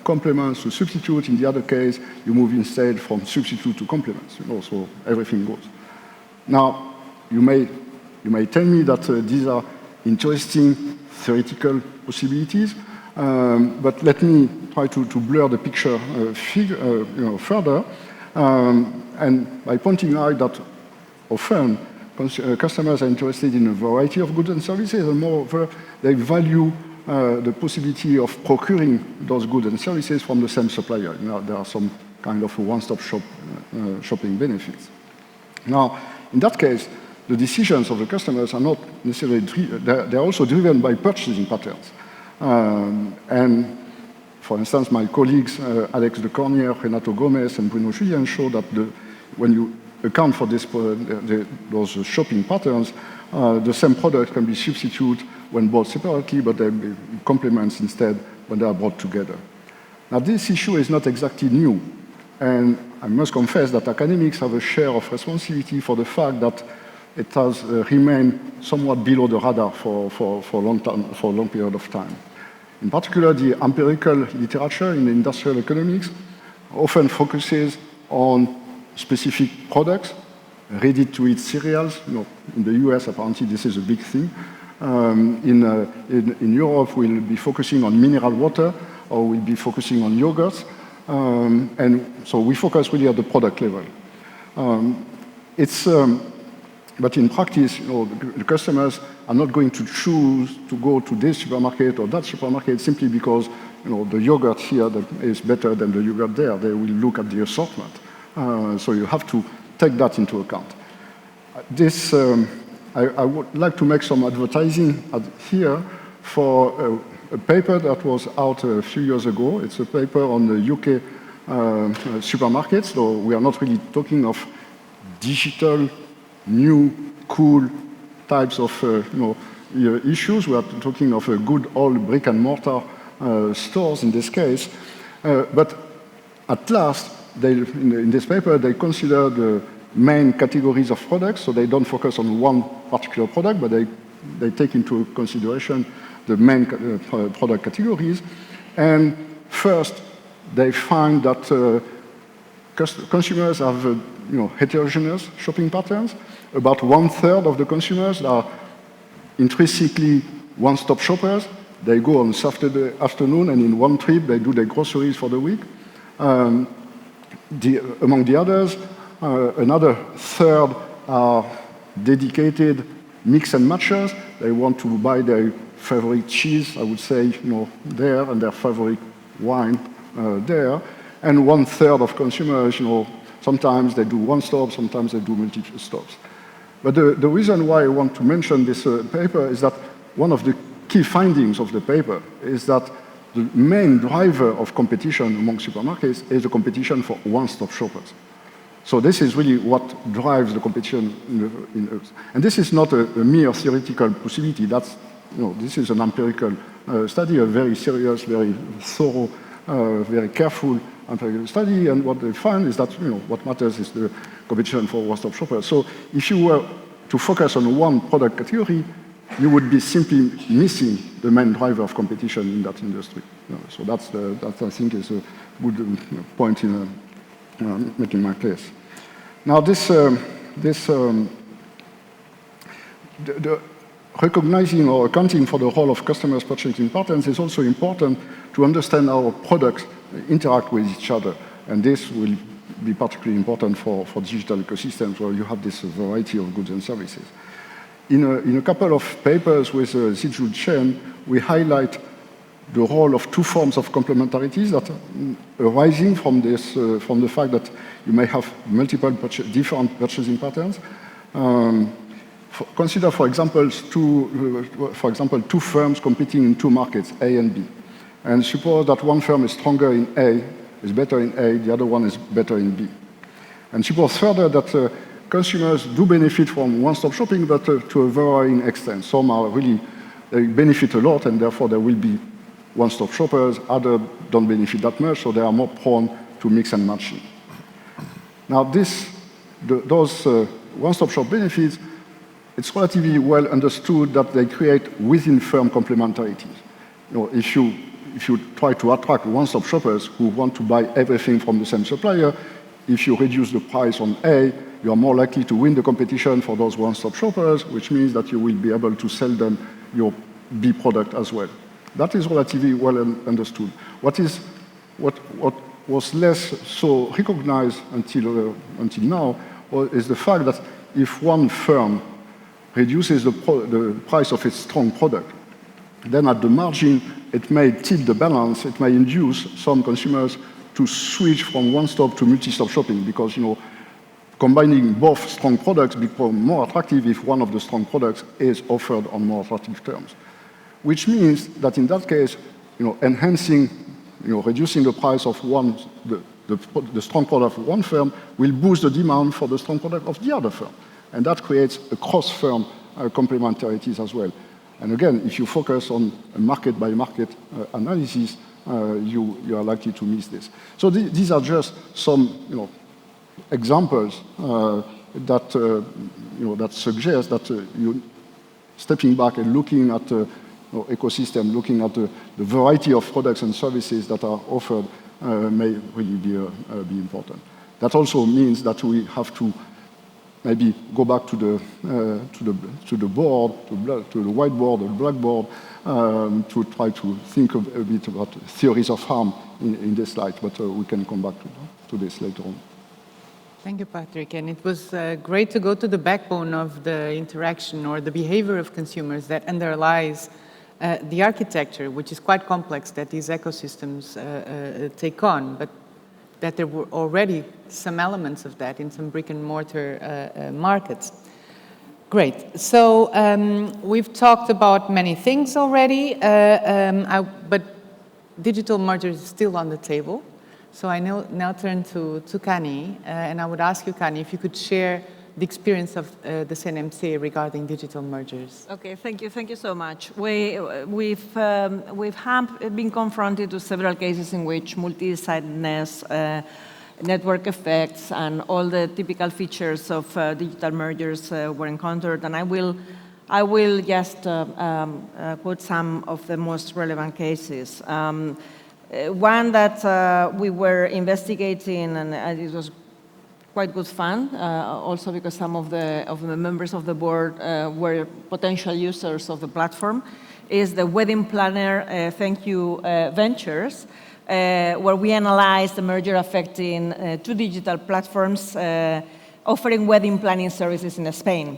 complements to substitute. In the other case, you move instead from substitute to complements. So everything goes. Now, you may tell me that these are interesting theoretical possibilities, but let me try to blur the picture further, and by pointing out that often customers are interested in a variety of goods and services, and moreover, they value the possibility of procuring those goods and services from the same supplier. There are some kind of one-stop shopping benefits. Now, in that case, the decisions of the customers are not necessarily they're also driven by purchasing patterns. And for instance, my colleagues, Alex de Cornier, Renato Gomez, and Bruno Julien show that when you account for those shopping patterns, the same product can be substituted when bought separately, but they be complements instead when they are brought together. Now, this issue is not exactly new, and I must confess that academics have a share of responsibility for the fact that it has remained somewhat below the radar for a long period of time. In particular, the empirical literature in industrial economics often focuses on specific products, ready-to-eat cereals. In the US, apparently, this is a big thing. In Europe, we'll be focusing on mineral water, or we'll be focusing on yogurts. And so we focus really at the product level. But in practice, the customers are not going to choose to go to this supermarket or that supermarket simply because the yogurt here is better than the yogurt there. They will look at the assortment. So you have to take that into account. I would like to make some advertising here for a paper that was out a few years ago. It's a paper on the UK supermarkets. So we are not really talking of digital, new, cool types of issues. We are talking of a good old brick and mortar stores in this case. But at last, in this paper, they consider the main categories of products. So they don't focus on one particular product, but they take into consideration the main product categories. And first, they find that consumers have heterogeneous shopping patterns. About 1/3 of the consumers are intrinsically one-stop shoppers. They go on Saturday afternoon, and in one trip, they do their groceries for the week. Among the others, another third are dedicated mix and matchers. They want to buy their favorite cheese, I would say, there, and their favorite wine there. And 1/3 of consumers, sometimes they do one stop, sometimes they do multiple stops. But the reason why I want to mention this paper is that one of the key findings of the paper is that the main driver of competition among supermarkets is the competition for one-stop shoppers. So this is really what drives the competition in us. And this is not a mere theoretical possibility. This is an empirical study, a very serious, very thorough, very careful empirical study. And what they find is that what matters is the competition for one-stop shoppers. So if you were to focus on one product category, you would be simply missing the main driver of competition in that industry. So that I think is a good point in making my case. Now, recognizing or accounting for the role of customers' purchasing patterns is also important to understand how products interact with each other. And this will be particularly important for digital ecosystems where you have this variety of goods and services. In a couple of papers with Zijul Chen, we highlight the role of two forms of complementarities that are arising from the fact that you may have multiple different purchasing patterns. Consider, for example, two firms competing in two markets, A and B. And suppose that one firm is stronger in A, is better in A, the other one is better in B. And suppose further that consumers do benefit from one-stop shopping, but to a varying extent. Some are really, they benefit a lot, and therefore there will be one-stop shoppers. Others don't benefit that much, so they are more prone to mix and matching. Now, those one-stop shop benefits, it's relatively well understood that they create within-firm complementarities. If you try to attract one-stop shoppers who want to buy everything from the same supplier, if you reduce the price on A, you are more likely to win the competition for those one-stop shoppers, which means that you will be able to sell them your B product as well. That is relatively well understood. What was less so recognized until now is the fact that if one firm reduces the price of its strong product, then at the margin, it may tilt the balance, it may induce some consumers to switch from one-stop to multi-stop shopping because, combining both strong products become more attractive if one of the strong products is offered on more attractive terms. Which means that in that case, enhancing, reducing the price of the strong product of one firm will boost the demand for the strong product of the other firm. And that creates a cross-firm complementarities as well. And again, if you focus on a market-by-market analysis, you are likely to miss this. So these are just some, examples that suggest that you stepping back and looking at the ecosystem, looking at the variety of products and services that are offered may really be important. That also means that we have to maybe go back to the board, to the whiteboard or blackboard, to try to think a bit about theories of harm in this light, but we can come back to this later on. Thank you, Patrick. And it was great to go to the backbone of the interaction or the behavior of consumers that underlies the architecture, which is quite complex, that these ecosystems take on, but that there were already some elements of that in some brick and mortar markets. Great. So we've talked about many things already, but digital merger is still on the table. So I now turn to Kani, and I would ask you, Kani, if you could share the experience of the CNMC regarding digital mergers. Okay, thank you so much. We've been confronted with several cases in which multi-sidedness, network effects, and all the typical features of digital mergers were encountered, and I will just quote some of the most relevant cases. One that we were investigating, and it was quite good fun, also because some of the members of the board were potential users of the platform, is the wedding planner Thank You Ventures, where we analyzed the merger affecting two digital platforms offering wedding planning services in Spain.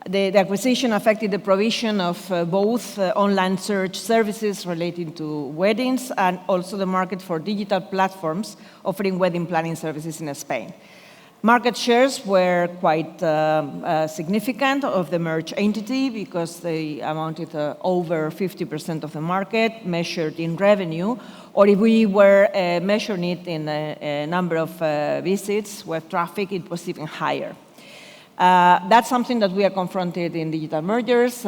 The acquisition affected the provision of both online search services relating to weddings and also the market for digital platforms offering wedding planning services in Spain. Market shares were quite significant of the merged entity because they amounted to over 50% of the market measured in revenue, or if we were measuring it in a number of visits, web traffic, it was even higher. That's something that we are confronted in digital mergers.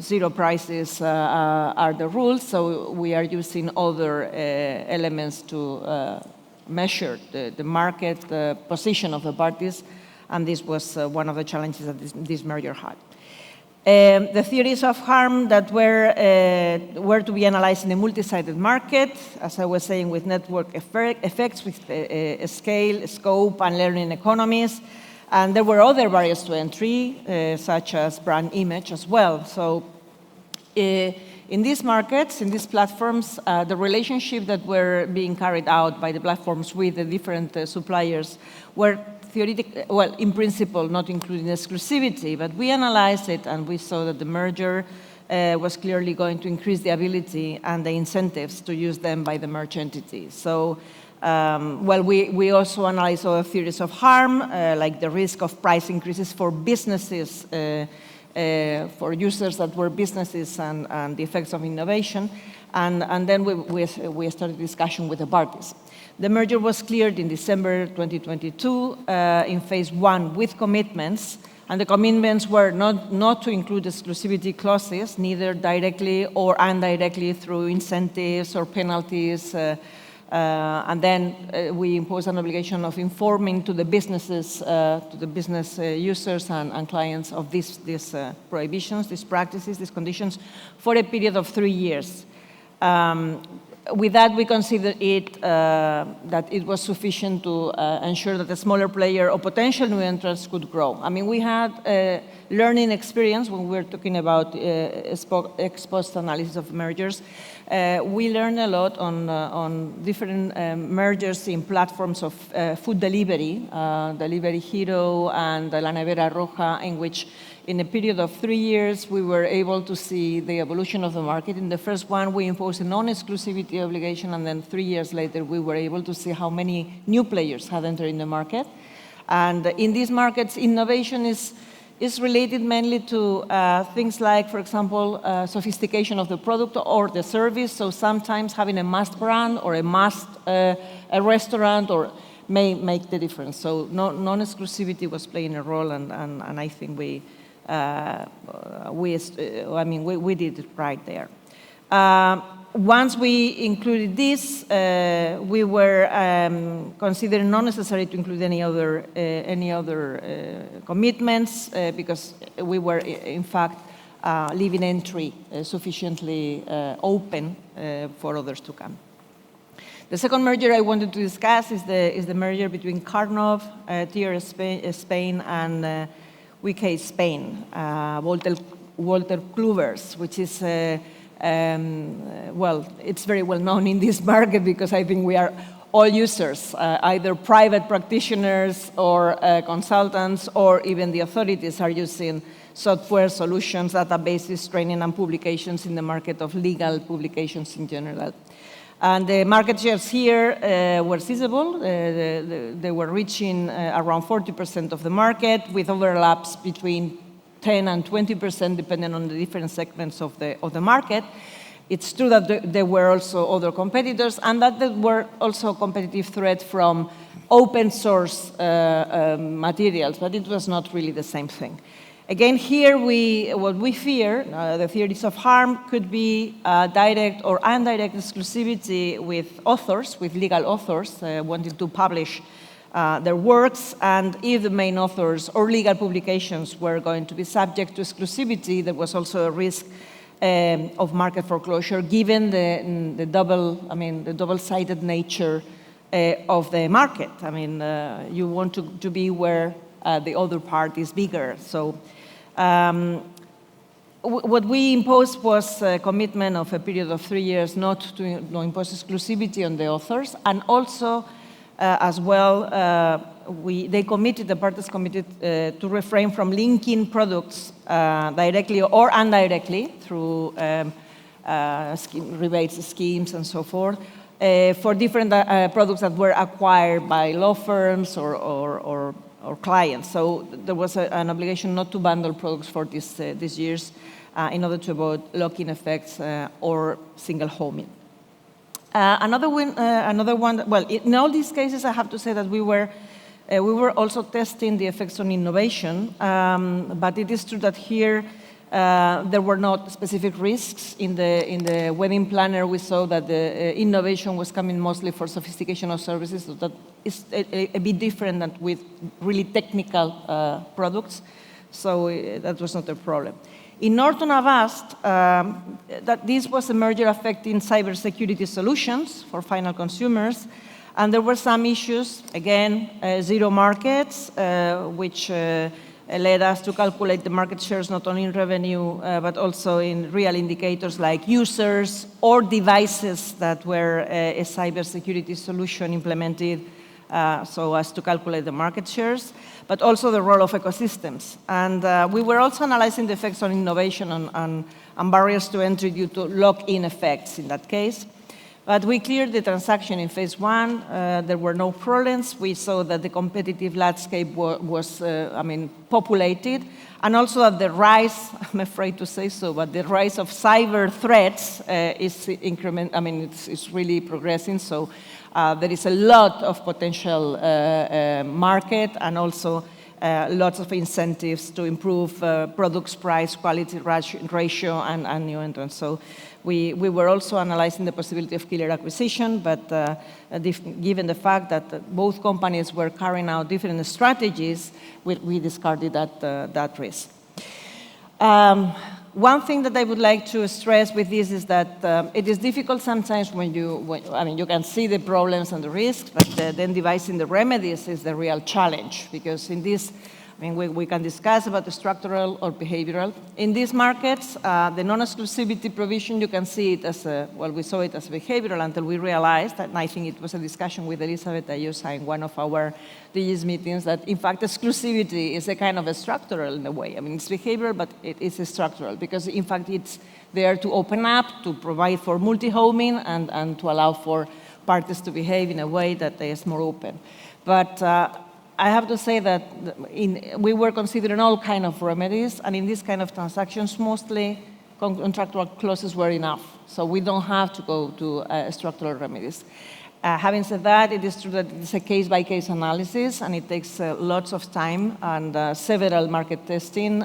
Zero prices are the rules, so we are using other elements to measure the market, the position of the parties, and this was one of the challenges that this merger had. The theories of harm that were to be analyzed in a multi-sided market, as I was saying, with network effects, with scale, scope, and learning economies. And there were other barriers to entry, such as brand image as well. So in these markets, in these platforms, the relationship that were being carried out by the platforms with the different suppliers were well, in principle, not including exclusivity, but we analyzed it and we saw that the merger was clearly going to increase the ability and the incentives to use them by the merged entity. So well, we also analyze other theories of harm, like the risk of price increases for businesses, for users that were businesses, and the effects of innovation. And then we started discussion with the parties. The merger was cleared in December 2022 in phase one with commitments, and the commitments were not to include exclusivity clauses, neither directly or indirectly through incentives or penalties. And then we impose an obligation of informing to the businesses, to the business users and clients of these prohibitions, these practices, these conditions for a period of 3 years. With that, we consider it that it was sufficient to ensure that a smaller player or potential new entrants could grow. I mean, we had a learning experience when we were talking about ex-post analysis of mergers. We learned a lot on different mergers in platforms of food delivery, Delivery Hero and La Nevera Roja, in which in a period of 3 years, we were able to see the evolution of the market. In the first one, we imposed a non-exclusivity obligation, and then 3 years later, we were able to see how many new players had entered in the market. And in these markets, innovation is related mainly to things like, for example, sophistication of the product or the service. So sometimes having a must brand or a restaurant or may make the difference. So non-exclusivity was playing a role, and I think we did it right there. Once we included this, we were considering not necessary to include any other commitments because we were, in fact, leaving entry sufficiently open for others to come. The second merger I wanted to discuss is the merger between Carnov, TR Spain, and WK Spain, Walter Kluivers, which is, well, it's very well known in this market because I think we are all users, either private practitioners or consultants, or even the authorities are using software solutions, databases, training, and publications in the market of legal publications in general. And the market shares here were sizable. They were reaching around 40% of the market, with overlaps between 10 and 20%, depending on the different segments of the market. It's true that there were also other competitors, and that there were also competitive threat from open source materials, but it was not really the same thing. Again, here, what we fear, the theories of harm, could be direct or indirect exclusivity with authors, with legal authors wanting to publish their works, and if the main authors or legal publications were going to be subject to exclusivity, there was also a risk of market foreclosure, given the double-sided nature of the market. I mean, you want to be where the other part is bigger. So what we imposed was a commitment of a period of 3 years not to impose exclusivity on the authors, and also, as well, the parties committed to refrain from linking products directly or indirectly through rebates schemes and so forth for different products that were acquired by law firms or clients. So there was an obligation not to bundle products for these years in order to avoid lock-in effects or single homing. Another one, well, in all these cases, I have to say that we were also testing the effects on innovation, but it is true that here there were not specific risks. In the wedding planner, we saw that the innovation was coming mostly for sophistication of services, so that is a bit different than with really technical products, so that was not a problem. In Norton Avast, that this was a merger affecting cybersecurity solutions for final consumers, and there were some issues, again, zero markets, which led us to calculate the market shares not only in revenue, but also in real indicators like users or devices that were a cybersecurity solution implemented so as to calculate the market shares, but also the role of ecosystems. And we were also analyzing the effects on innovation and barriers to entry due to lock-in effects in that case. But we cleared the transaction in phase one. There were no problems. We saw that the competitive landscape was populated, and also that the rise, I'm afraid to say so, but the rise of cyber threats is it's really progressing. So there is a lot of potential market, and also lots of incentives to improve products price quality ratio and new entrants. So we were also analyzing the possibility of killer acquisition, but given the fact that both companies were carrying out different strategies, we discarded that risk. One thing that I would like to stress with this is that it is difficult sometimes when you can see the problems and the risks, but then devising the remedies is the real challenge, because in this, we can discuss about the structural or behavioral. In these markets, the non-exclusivity provision, you can see it as we saw it as behavioral until we realized, and I think it was a discussion with Elizabeth Ayusa in one of our DG's meetings, that in fact exclusivity is a kind of a structural in a way. It's behavioral, but it is a structural, because in fact it's there to open up, to provide for multi-homing, and to allow for parties to behave in a way that is more open. But I have to say that we were considering all kinds of remedies, and in this kind of transactions, mostly contractual clauses were enough. So we don't have to go to structural remedies. Having said that, it is true that it's a case-by-case analysis, and it takes lots of time and several market testing.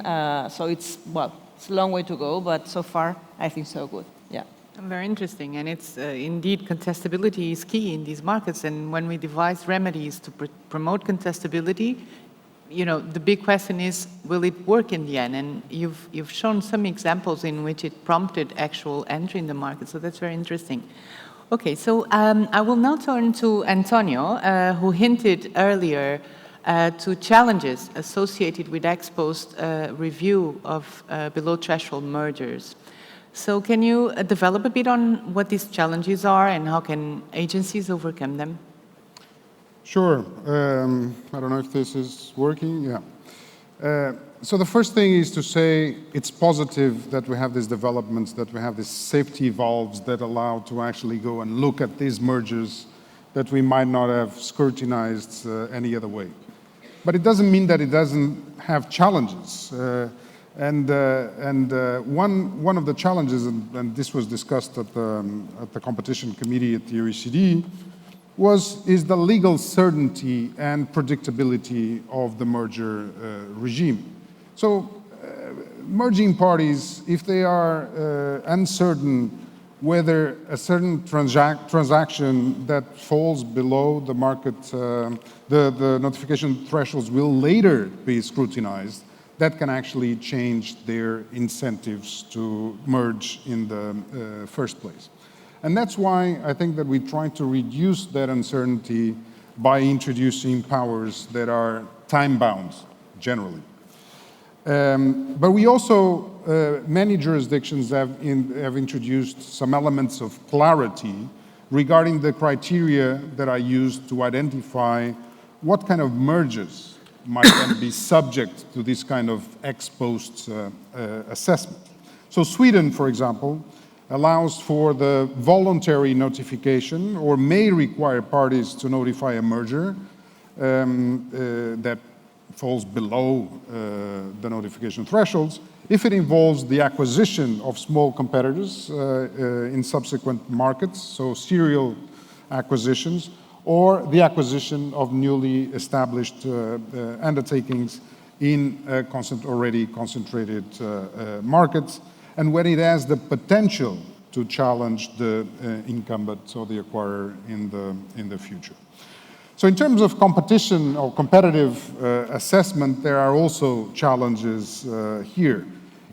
So it's a long way to go, but so far, I think so good. Yeah. Very interesting, and it's indeed contestability is key in these markets. And when we devise remedies to promote contestability, the big question is, will it work in the end? And you've shown some examples in which it prompted actual entry in the market, so that's very interesting. Okay, so I will now turn to Antonio, who hinted earlier to challenges associated with ex post review of below threshold mergers. So can you develop a bit on what these challenges are and how can agencies overcome them? Sure. I don't know if this is working. Yeah. So the first thing is to say it's positive that we have these developments, that we have these safety valves that allow to actually go and look at these mergers that we might not have scrutinized any other way. But it doesn't mean that it doesn't have challenges. One of the challenges, and this was discussed at the competition committee at the OECD, is the legal certainty and predictability of the merger regime. So merging parties, if they are uncertain whether a certain transaction that falls below the market, the notification thresholds will later be scrutinized, that can actually change their incentives to merge in the first place. And that's why I think that we try to reduce that uncertainty by introducing powers that are time-bound, generally. But we also, many jurisdictions have introduced some elements of clarity regarding the criteria that are used to identify what kind of mergers might then be subject to this kind of ex post assessment. So Sweden, for example, allows for the voluntary notification or may require parties to notify a merger that falls below the notification thresholds if it involves the acquisition of small competitors in subsequent markets, so serial acquisitions, or the acquisition of newly established undertakings in already concentrated markets, and when it has the potential to challenge the incumbent or the acquirer in the future. So in terms of competition or competitive assessment, there are also challenges here.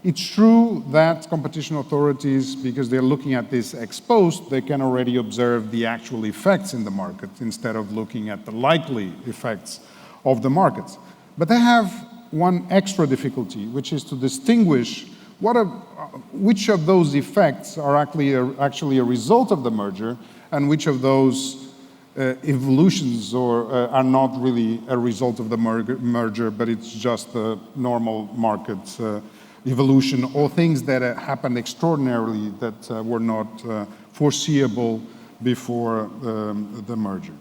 It's true that competition authorities, because they're looking at this ex post, they can already observe the actual effects in the market instead of looking at the likely effects of the markets. But they have one extra difficulty, which is to distinguish which of those effects are actually a result of the merger and which of those evolutions are not really a result of the merger, but it's just the normal market evolution or things that happened extraordinarily that were not foreseeable before the merger.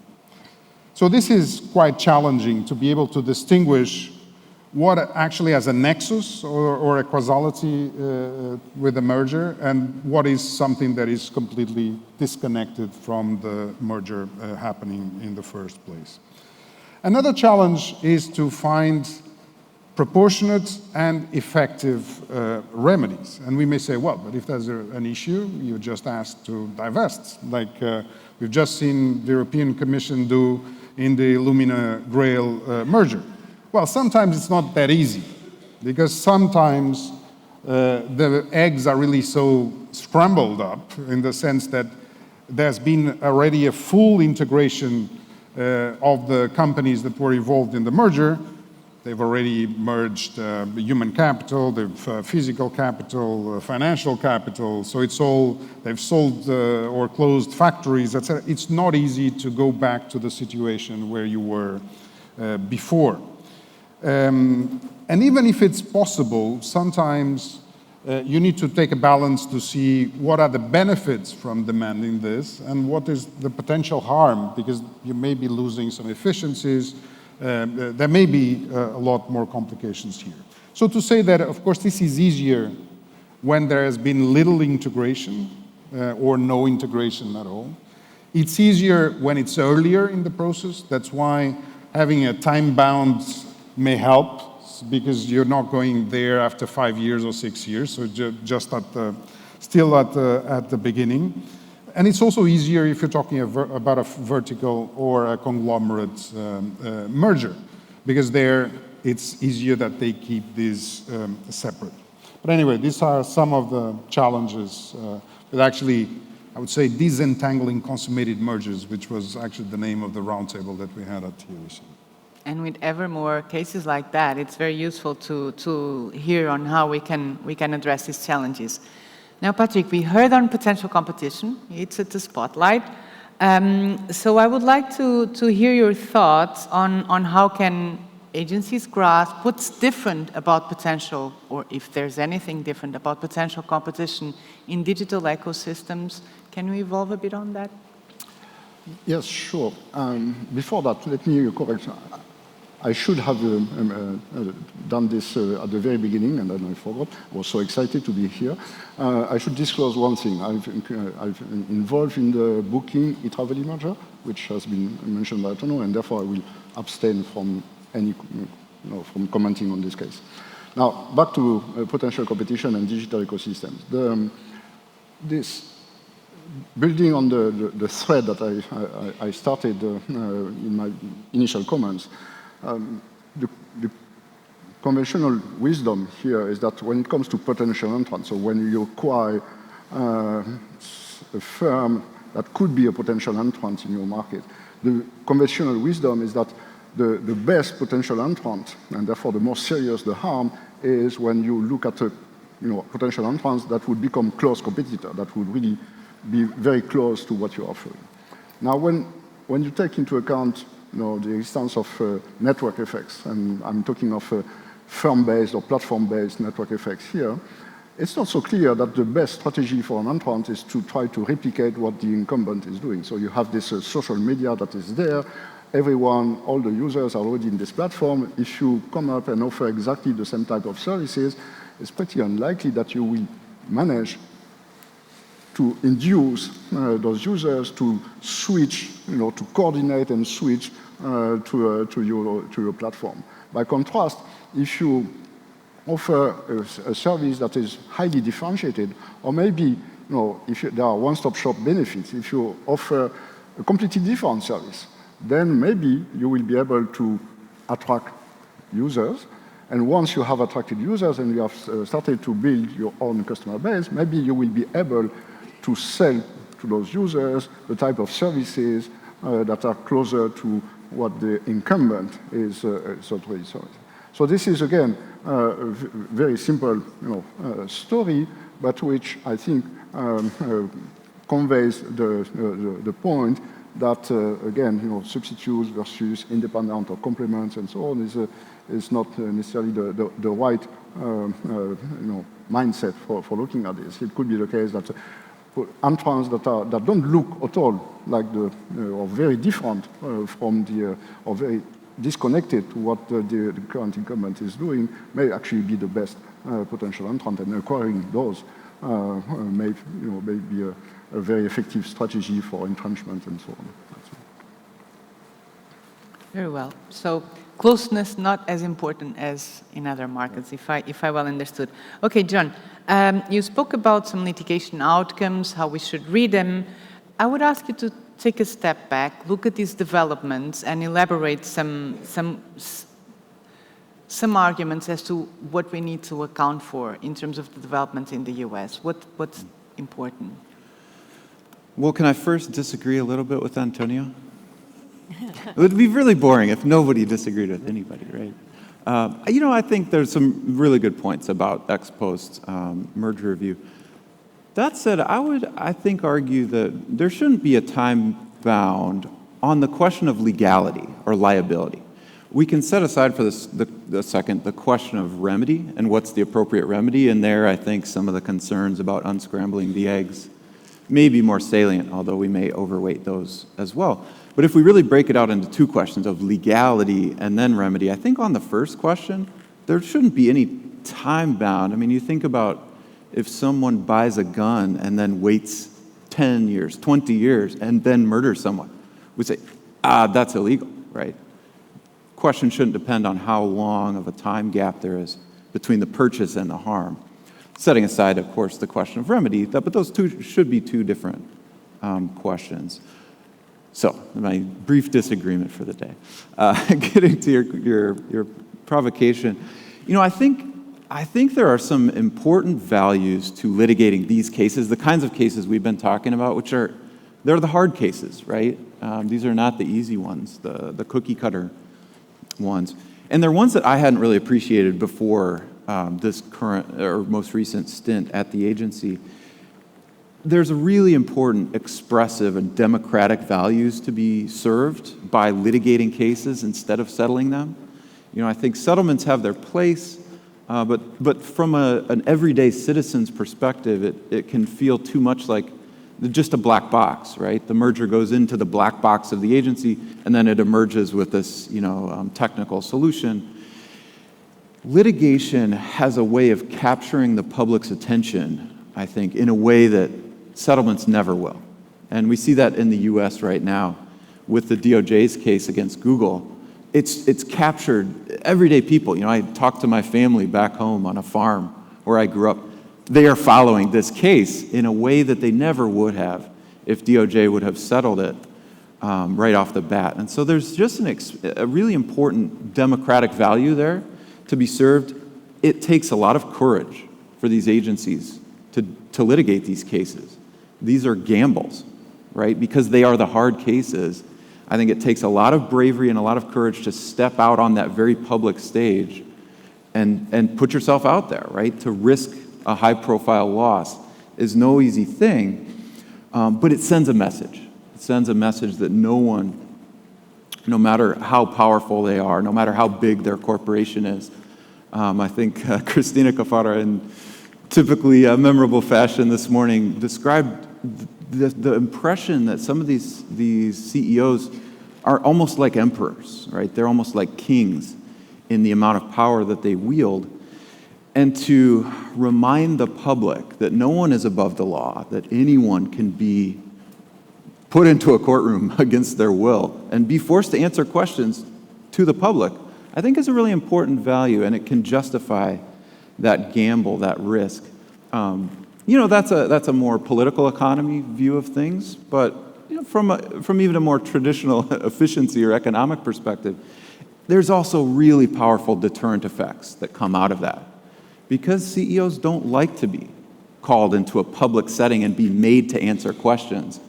So this is quite challenging to be able to distinguish what actually has a nexus or a causality with the merger and what is something that is completely disconnected from the merger happening in the first place. Another challenge is to find proportionate and effective remedies. And we may say, well, but if there's an issue, you just ask to divest, like we've just seen the European Commission do in the Lumina-Grail merger. Well, sometimes it's not that easy, because sometimes the eggs are really so scrambled up in the sense that there's been already a full integration of the companies that were involved in the merger. They've already merged human capital, they've physical capital, financial capital, so it's all, they've sold or closed factories, etc. It's not easy to go back to the situation where you were before. And even if it's possible, sometimes you need to take a balance to see what are the benefits from demanding this and what is the potential harm, because you may be losing some efficiencies. There may be a lot more complications here. So to say that, of course, this is easier when there has been little integration or no integration at all. It's easier when it's earlier in the process. That's why having a time-bound may help, because you're not going there after 5 years or 6 years, so just still at the beginning. And it's also easier if you're talking about a vertical or a conglomerate merger, because there it's easier that they keep these separate. But anyway, these are some of the challenges with actually I would say, disentangling consummated mergers, which was actually the name of the roundtable that we had at TUC. And with ever more cases like that, it's very useful to hear on how we can address these challenges. Now, Patrick, we heard on potential competition. It's at the spotlight. So I would like to hear your thoughts on how can agencies grasp what's different about potential, or if there's anything different about potential competition in digital ecosystems. Can we evolve a bit on that? Yes, sure. Before that, let me correct. I should have done this at the very beginning, and then I forgot. I was so excited to be here. I should disclose one thing. I've involved in the booking e-travel merger, which has been mentioned by Antonio, and therefore I will abstain from from commenting on this case. Now, back to potential competition and digital ecosystems. This building on the thread that I started in my initial comments, the conventional wisdom here is that when it comes to potential entrants, so when you acquire a firm that could be a potential entrant in your market, the conventional wisdom is that the best potential entrant, and therefore the more serious the harm, is when you look at potential entrants that would become close competitor, that would really be very close to what you're offering. Now, when you take into account the existence of network effects, and I'm talking of firm-based or platform-based network effects here, it's not so clear that the best strategy for an entrant is to try to replicate what the incumbent is doing. So you have this social media that is there. Everyone, all the users are already in this platform. If you come up and offer exactly the same type of services, it's pretty unlikely that you will manage to induce those users to switch, to coordinate and switch to your platform. By contrast, if you offer a service that is highly differentiated, or maybe if there are one-stop shop benefits, if you offer a completely different service, then maybe you will be able to attract users. And once you have attracted users and you have started to build your own customer base, maybe you will be able to sell to those users the type of services that are closer to what the incumbent is already selling. So this is, again, a very simple story, but which I think conveys the point that, again, substitutes versus independent or complements and so on is not necessarily the right mindset for looking at this. It could be the case that entrants that don't look at all like or very different from or very disconnected to what the current incumbent is doing may actually be the best potential entrant, and acquiring those may be a very effective strategy for entrenchment and so on. Very well. So closeness not as important as in other markets, if I well understood. Okay, John, you spoke about some litigation outcomes, how we should read them. I would ask you to take a step back, look at these developments, and elaborate some arguments as to what we need to account for in terms of the developments in the US. What's important? Well, can I first disagree a little bit with Antonio? It would be really boring if nobody disagreed with anybody, right? I think there's some really good points about ex post merger review. That said, I think, argue that there shouldn't be a time bound on the question of legality or liability. We can set aside for the second the question of remedy and what's the appropriate remedy. And there, I think some of the concerns about unscrambling the eggs may be more salient, although we may overweight those as well. But if we really break it out into two questions of legality and then remedy, I think on the first question, there shouldn't be any time bound. I mean, you think about if someone buys a gun and then waits 10 years, 20 years, and then murders someone, we say, that's illegal, right? Question shouldn't depend on how long of a time gap there is between the purchase and the harm. Setting aside, of course, the question of remedy, but those two should be two different questions. So, my brief disagreement for the day. Getting to your provocation, I think I think there are some important values to litigating these cases, the kinds of cases we've been talking about, which they're the hard cases, right? These are not the easy ones, the cookie cutter ones. And they're ones that I hadn't really appreciated before this current or most recent stint at the agency. There's a really important expressive and democratic values to be served by litigating cases instead of settling them. You know, I think settlements have their place, but from an everyday citizen's perspective, it can feel too much like just a black box, right? The merger goes into the black box of the agency, and then it emerges with this, technical solution. Litigation has a way of capturing the public's attention, I think, in a way that settlements never will. And we see that in the US right now with the DOJ's case against Google. It's captured everyday people. You know, I talk to my family back home on a farm where I grew up. They are following this case in a way that they never would have if DOJ would have settled it right off the bat. And so there's just a really important democratic value there to be served. It takes a lot of courage for these agencies to litigate these cases. These are gambles, right? Because they are the hard cases. I think it takes a lot of bravery and a lot of courage to step out on that very public stage and put yourself out there, right? To risk a high-profile loss is no easy thing, but it sends a message. It sends a message that no one, no matter how powerful they are, no matter how big their corporation is, I think Christina Cafara, in typically memorable fashion this morning, described the impression that some of these CEOs are almost like emperors, right? They're almost like kings in the amount of power that they wield. And to remind the public that no one is above the law, that anyone can be put into a courtroom against their will and be forced to answer questions to the public, I think is a really important value, and it can justify that gamble, that risk. That's a more political economy view of things, but from even a more traditional efficiency or economic perspective, there's also really powerful deterrent effects that come out of that. Because CEOs don't like to be called into a public setting and be made to answer questions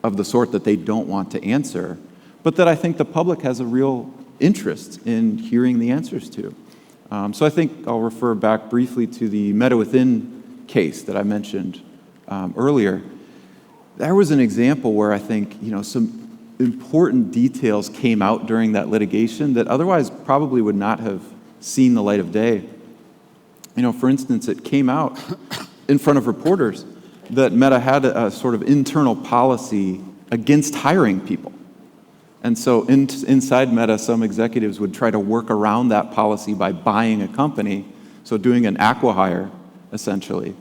of the sort that they don't want to answer, but that I think the public has a real interest in hearing the answers to. So I think I'll refer back briefly to the Meta Within case that I mentioned earlier. There was an example where I think some important details came out during that litigation that otherwise probably would not have seen the light of day. For instance, it came out in front of reporters that Meta had a sort of internal policy against hiring people. And so inside Meta, some executives would try to work around that policy by buying a company, so doing an acqui-hire, essentially.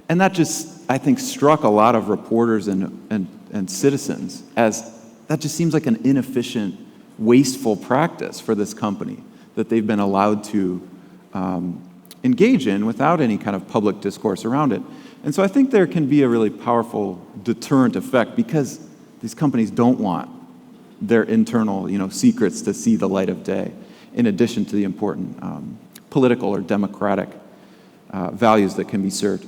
And that just, I think, struck a lot of reporters and citizens as that just seems like an inefficient, wasteful practice for this company that they've been allowed to engage in without any kind of public discourse around it. And so I think there can be a really powerful deterrent effect because these companies don't want their internal, secrets to see the light of day, in addition to the important political or democratic values that can be served.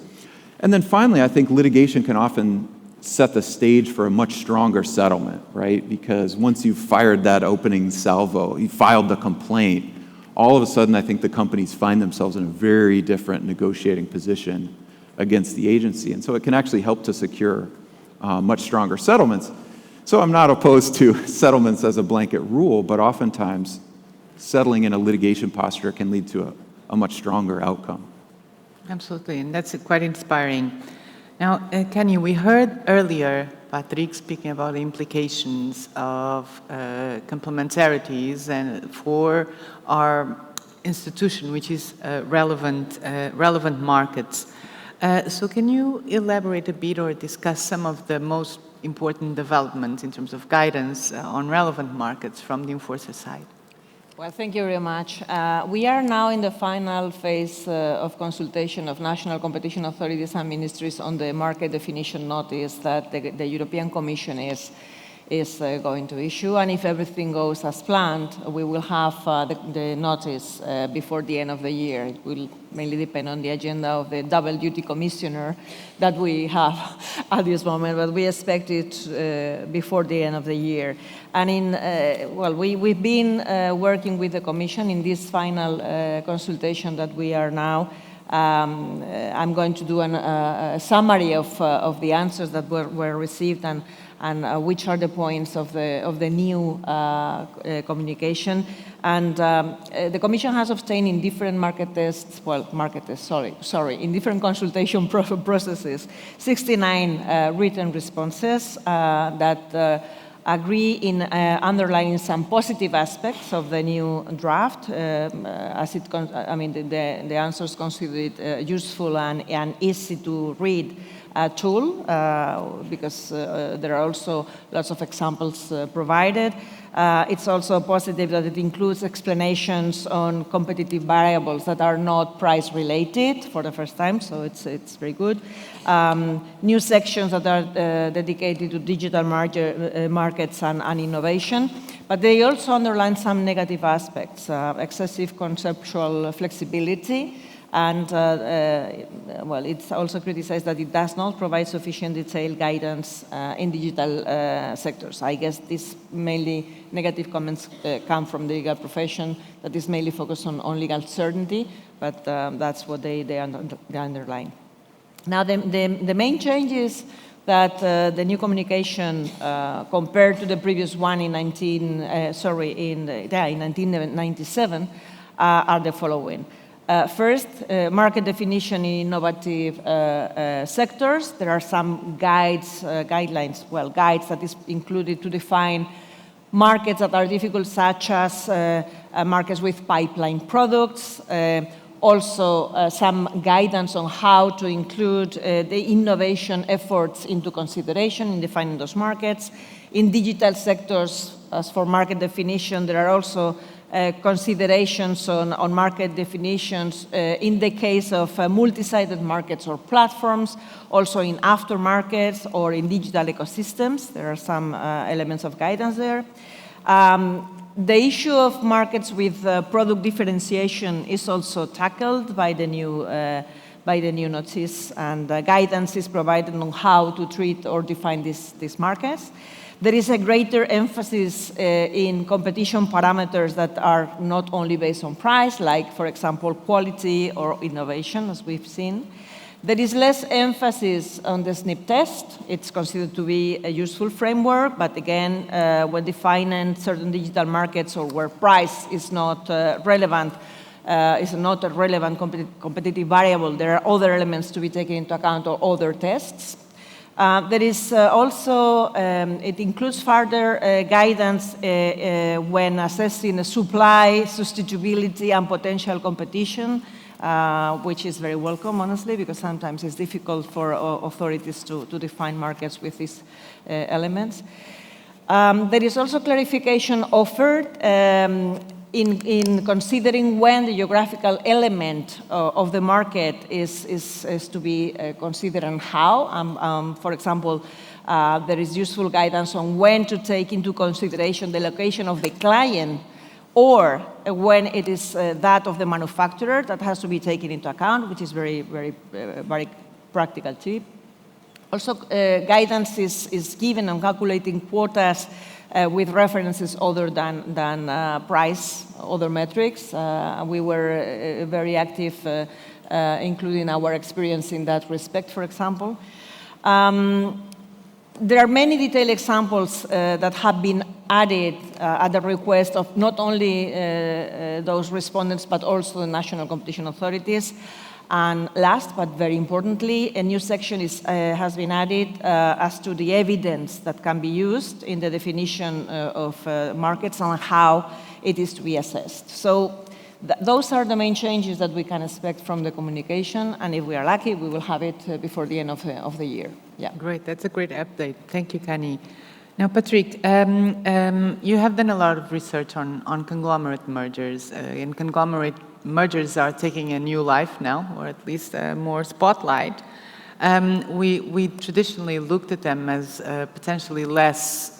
And then finally, I think litigation can often set the stage for a much stronger settlement, right? Because once you've fired that opening salvo, you filed the complaint, all of a sudden I think the companies find themselves in a very different negotiating position against the agency. And so it can actually help to secure much stronger settlements. So I'm not opposed to settlements as a blanket rule, but oftentimes settling in a litigation posture can lead to a much stronger outcome. Absolutely, and that's quite inspiring. Now, Kenny, we heard earlier Patrick speaking about the implications of complementarities and for our institution, which is relevant markets. So can you elaborate a bit or discuss some of the most important developments in terms of guidance on relevant markets from the enforcer side? Well, thank you very much. We are now in the final phase of consultation of national competition authorities and ministries on the market definition notice that the European Commission is is going to issue. And if everything goes as planned, we will have the notice before the end of the year. It will mainly depend on the agenda of the double duty commissioner that we have at this moment, but we expect it before the end of the year. And we've been working with the Commission in this final consultation that we are now. I'm going to do a summary of the answers that were received and which are the points of the new communication. And the Commission has obtained in different in different consultation processes, 69 written responses that agree in underlining some positive aspects of the new draft, the answers consider it useful and easy to read tool, because there are also lots of examples provided. It's also positive that it includes explanations on competitive variables that are not price related for the first time, so it's very good. New sections that are dedicated to digital markets and innovation, but they also underline some negative aspects, excessive conceptual flexibility, and it's also criticized that it does not provide sufficient detailed guidance in digital sectors. I guess these mainly negative comments come from the legal profession that is mainly focused on legal certainty, but that's what they underline. Now, the main changes that the new communication compared to the previous one in 1997 are the following. First, market definition in innovative sectors. There are some guides that is included to define markets that are difficult, such as markets with pipeline products. Also, some guidance on how to include the innovation efforts into consideration in defining those markets. In digital sectors, as for market definition, there are also considerations on market definitions in the case of multi-sided markets or platforms, also in aftermarkets or in digital ecosystems. There are some elements of guidance there. The issue of markets with product differentiation is also tackled by the new notice, and guidance is provided on how to treat or define these markets. There is a greater emphasis in competition parameters that are not only based on price, like, for example, quality or innovation, as we've seen. There is less emphasis on the SNP test. It's considered to be a useful framework, but again, when defining certain digital markets or where price is not relevant, is not a relevant competitive variable, there are other elements to be taken into account or other tests. There is also, it includes further guidance when assessing the supply, substitutability, and potential competition, which is very welcome, honestly, because sometimes it's difficult for authorities to define markets with these elements. There is also clarification offered in considering when the geographical element of the market is to be considered and how. For example, there is useful guidance on when to take into consideration the location of the client, or when it is that of the manufacturer that has to be taken into account, which is very practical tip. Also, guidance is given on calculating quotas with references other than price, other metrics. We were very active, including our experience in that respect, for example. There are many detailed examples that have been added at the request of not only those respondents, but also the national competition authorities. And last, but very importantly, a new section has been added as to the evidence that can be used in the definition of markets and how it is to be assessed. So those are the main changes that we can expect from the communication, and if we are lucky, we will have it before the end of the year. Yeah. Great, that's a great update. Thank you, Kani. Now, Patrick, you have done a lot of research on conglomerate mergers, and conglomerate mergers are taking a new life now, or at least more spotlight. We traditionally looked at them as potentially less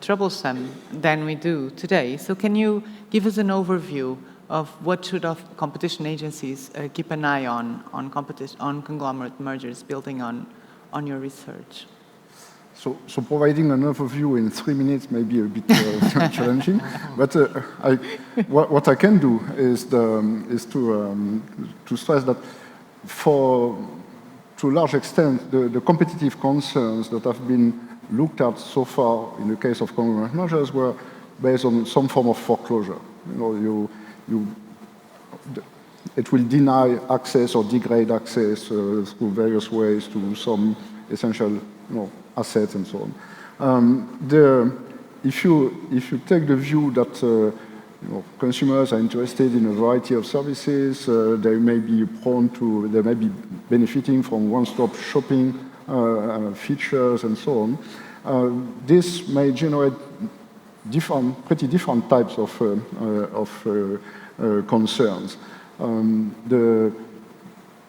troublesome than we do today. So can you give us an overview of what should competition agencies keep an eye on conglomerate mergers, building on your research? So providing an overview in 3 minutes may be a bit challenging, but what I can do is to stress that to a large extent, the competitive concerns that have been looked at so far in the case of conglomerate mergers were based on some form of foreclosure. It will deny access or degrade access through various ways to some essential assets and so on. If you take the view that consumers are interested in a variety of services, they may be benefiting from one-stop shopping features and so on. This may generate pretty different types of concerns.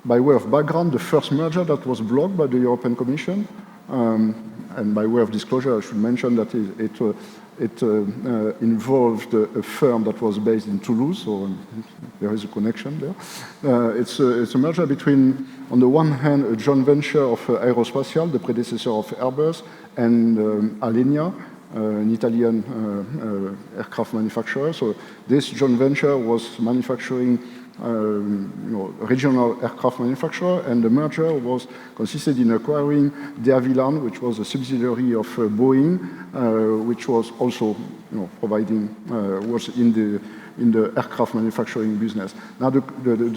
By way of background, the first merger that was blocked by the European Commission, and by way of disclosure, I should mention that it involved a firm that was based in Toulouse, so there is a connection there. It's a merger between, on the one hand, a joint venture of Aerospatiale, the predecessor of Airbus, and Alenia, an Italian aircraft manufacturer. So this joint venture was manufacturing regional aircraft manufacturer, and the merger consisted in acquiring De Havilland, which was a subsidiary of Boeing, which was also was in the aircraft manufacturing business. Now the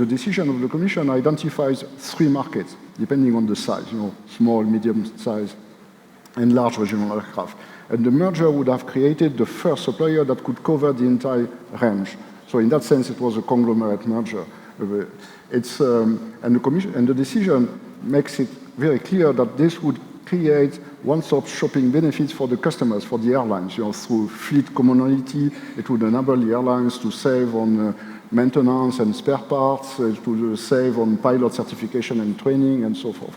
decision of the Commission identifies 3 markets, depending on the size, small, medium size, and large regional aircraft. And the merger would have created the first supplier that could cover the entire range. So in that sense, it was a conglomerate merger. And the decision makes it very clear that this would create one-stop shopping benefits for the customers, for the airlines. Through fleet commonality, it would enable the airlines to save on maintenance and spare parts, to save on pilot certification and training, and so forth.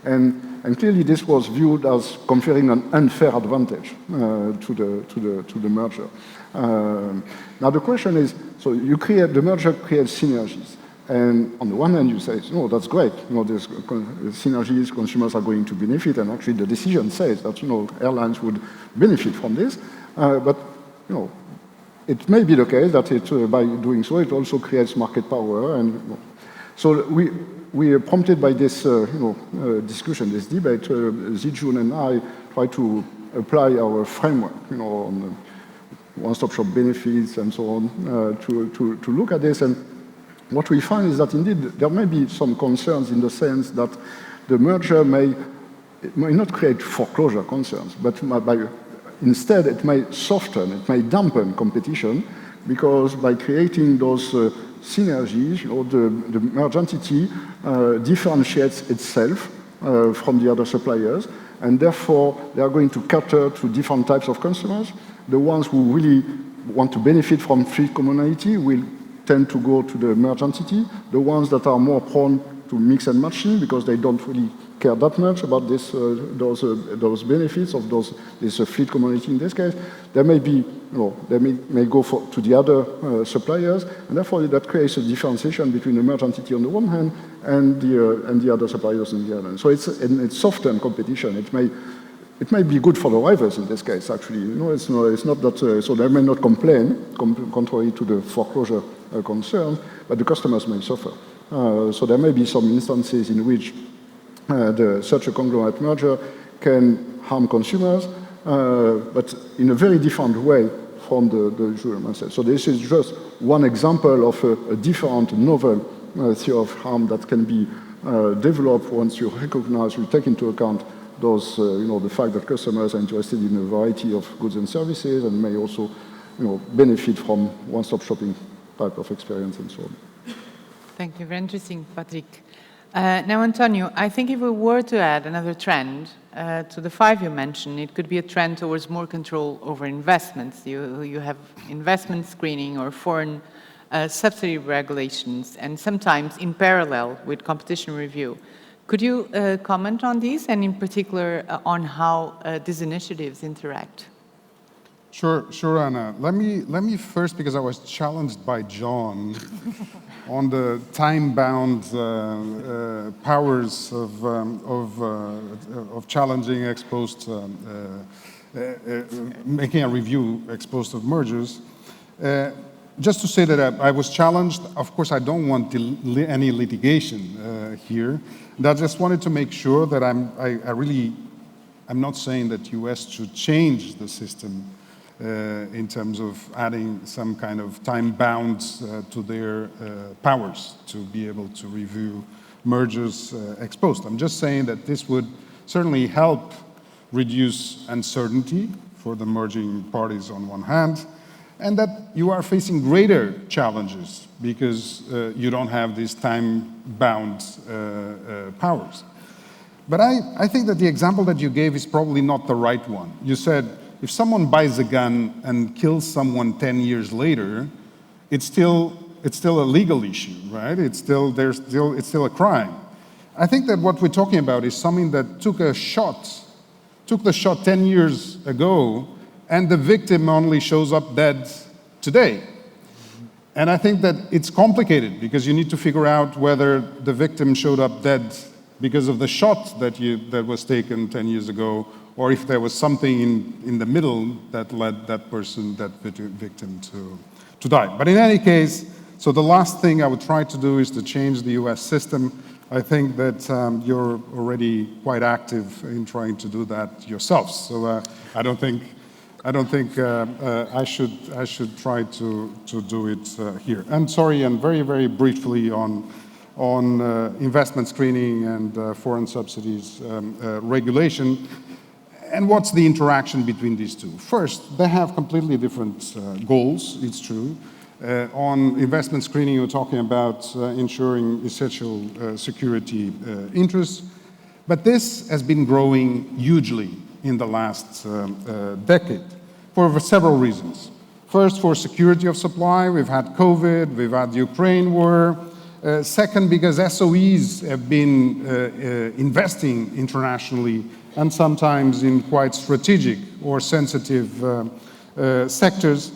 And clearly, this was viewed as conferring an unfair advantage to the merger. Now the question is, so the merger creates synergies. And on the one hand, you say, no, that's great. There's synergies, consumers are going to benefit, and actually the decision says that airlines would benefit from this. But it may be the case that by doing so, it also creates market power. And so we are prompted by this discussion, this debate. Zijun and I try to apply our framework, on one-stop shop benefits and so on, to look at this. And what we find is that indeed there may be some concerns in the sense that the merger may not create foreclosure concerns, but instead it may soften, it may dampen competition, because by creating those synergies, the merged entity differentiates itself from the other suppliers, and therefore they are going to cater to different types of customers. The ones who really want to benefit from fleet commonality will tend to go to the merged entity. The ones that are more prone to mix and matching, because they don't really care that much about those benefits of this fleet commonality in this case, they may go to the other suppliers, and therefore that creates a differentiation between the merged entity on the one hand and the other suppliers on the other. So it's softened competition. It may be good for the rivals in this case, actually. It's not that, so they may not complain, contrary to the foreclosure concerns, but the customers may suffer. So there may be some instances in which such a conglomerate merger can harm consumers, but in a very different way from the usual message. So this is just one example of a different, novel theory of harm that can be developed once you take into account those, the fact that customers are interested in a variety of goods and services and may also, benefit from one-stop shopping type of experience and so on. Thank you. Very interesting, Patrick. Now, Antonio, I think if we were to add another trend to the 5 you mentioned, it could be a trend towards more control over investments. You have investment screening or foreign subsidy regulations, and sometimes in parallel with competition review. Could you comment on these, and in particular on how these initiatives interact? Sure, Anna. Let me first, because I was challenged by John on the time-bound powers of challenging ex-post, making a review ex-post of mergers. Just to say that I was challenged. Of course, I don't want any litigation here. And I just wanted to make sure that I'm not saying that US should change the system in terms of adding some kind of time bounds to their powers to be able to review mergers ex post. I'm just saying that this would certainly help reduce uncertainty for the merging parties on one hand, and that you are facing greater challenges because you don't have these time-bound powers. But I think that the example that you gave is probably not the right one. You said, if someone buys a gun and kills someone 10 years later, it's still a legal issue, right? It's still a crime. I think that what we're talking about is something that took the shot 10 years ago, and the victim only shows up dead today. And I think that it's complicated because you need to figure out whether the victim showed up dead because of the shot that was taken 10 years ago, or if there was something in the middle that led that victim to die. But in any case, so the last thing I would try to do is to change the US system. I think that you're already quite active in trying to do that yourselves. So I don't think I should try to do it here. And sorry, and very, very briefly on investment screening and foreign subsidies regulation. And what's the interaction between these two? First, they have completely different goals, it's true. On investment screening, you're talking about ensuring essential security interests. But this has been growing hugely in the last decade for several reasons. First, for security of supply. We've had COVID, we've had the Ukraine war. Second, because SOEs have been investing internationally and sometimes in quite strategic or sensitive sectors.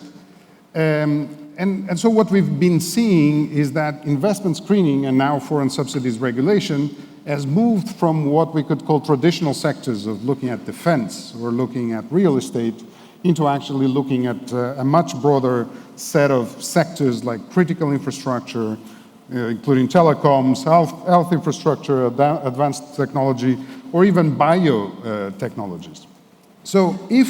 And so what we've been seeing is that investment screening and now foreign subsidies regulation has moved from what we could call traditional sectors of looking at defense or looking at real estate into actually looking at a much broader set of sectors like critical infrastructure, including telecoms, health infrastructure, advanced technology, or even biotechnologies. So if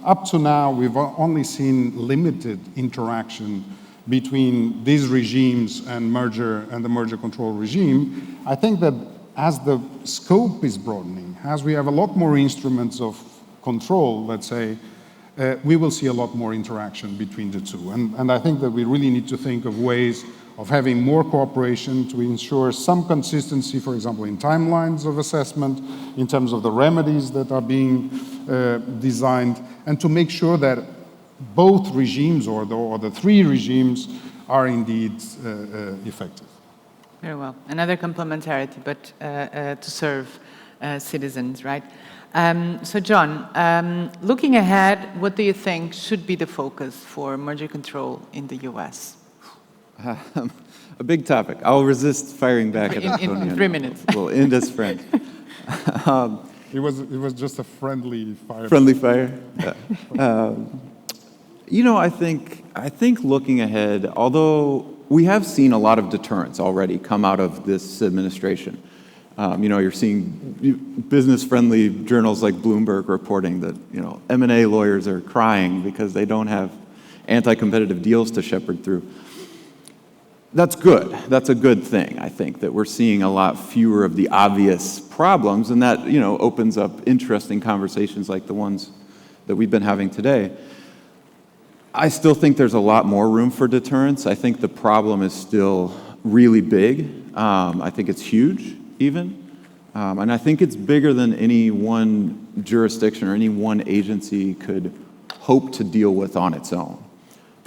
up to now we've only seen limited interaction between these regimes and the merger control regime, I think that as the scope is broadening, as we have a lot more instruments of control, let's say, we will see a lot more interaction between the two. And I think that we really need to think of ways of having more cooperation to ensure some consistency, for example, in timelines of assessment, in terms of the remedies that are being designed, and to make sure that both regimes or the three regimes are indeed effective. Very well. Another complementarity, but to serve citizens, right? So John, looking ahead, what do you think should be the focus for merger control in the US? A big topic. I'll resist firing back at Antonio. In 3 minutes. We'll end as friends. It was just a friendly fire. Friendly fire? Yeah. You know, I think looking ahead, although we have seen a lot of deterrence already come out of this administration. You know, you're seeing business-friendly journals like Bloomberg reporting that, you know, M&A lawyers are crying because they don't have anti-competitive deals to shepherd through. That's good. That's a good thing, I think, that we're seeing a lot fewer of the obvious problems, and that, you know, opens up interesting conversations like the ones that we've been having today. I still think there's a lot more room for deterrence. I think the problem is still really big. I think it's huge, even. And I think it's bigger than any one jurisdiction or any one agency could hope to deal with on its own.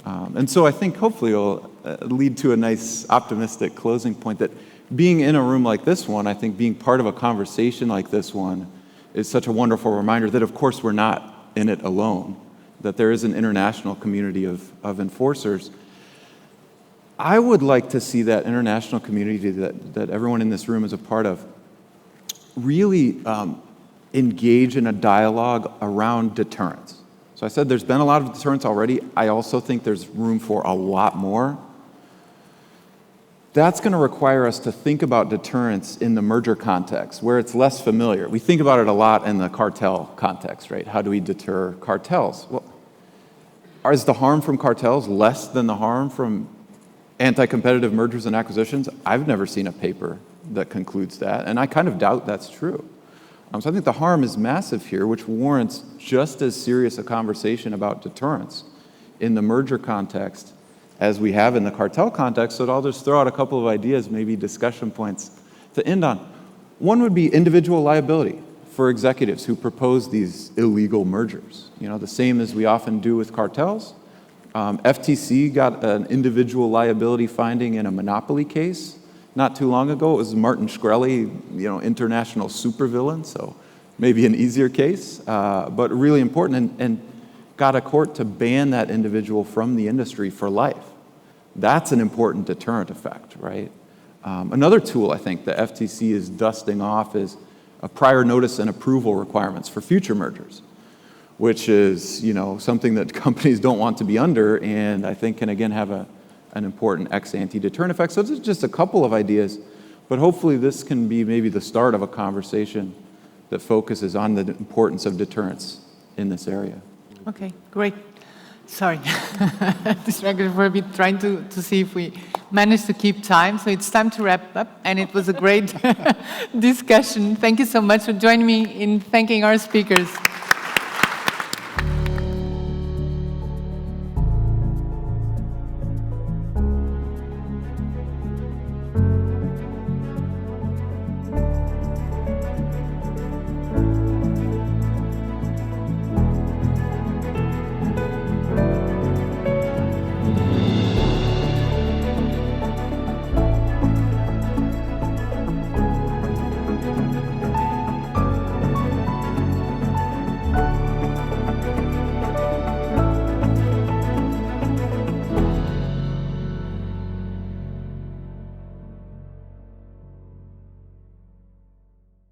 And so I think hopefully it'll lead to a nice optimistic closing point that being in a room like this one, I think being part of a conversation like this one is such a wonderful reminder that, of course, we're not in it alone, that there is an international community of enforcers. I would like to see that international community that everyone in this room is a part of really engage in a dialogue around deterrence. So I said there's been a lot of deterrence already. I also think there's room for a lot more. That's going to require us to think about deterrence in the merger context, where it's less familiar. We think about it a lot in the cartel context, right? How do we deter cartels? Well, is the harm from cartels less than the harm from anti-competitive mergers and acquisitions? I've never seen a paper that concludes that, and I kind of doubt that's true. So I think the harm is massive here, which warrants just as serious a conversation about deterrence in the merger context as we have in the cartel context. So I'll just throw out a couple of ideas, maybe discussion points to end on. One would be individual liability for executives who propose these illegal mergers. You know, the same as we often do with cartels. FTC got an individual liability finding in a monopoly case not too long ago. It was Martin Shkreli, you know, international supervillain, so maybe an easier case, but really important, and got a court to ban that individual from the industry for life. That's an important deterrent effect, right? Another tool I think the FTC is dusting off is a prior notice and approval requirements for future mergers, which is, you know, something that companies don't want to be under, and I think can again have an important ex-ante deterrent effect. So this is just a couple of ideas, but hopefully this can be maybe the start of a conversation that focuses on the importance of deterrence in this area. Okay, great. Sorry, distracted for a bit, trying to see if we managed to keep time. So it's time to wrap up, and it was a great discussion. Thank you so much for joining me in thanking our speakers.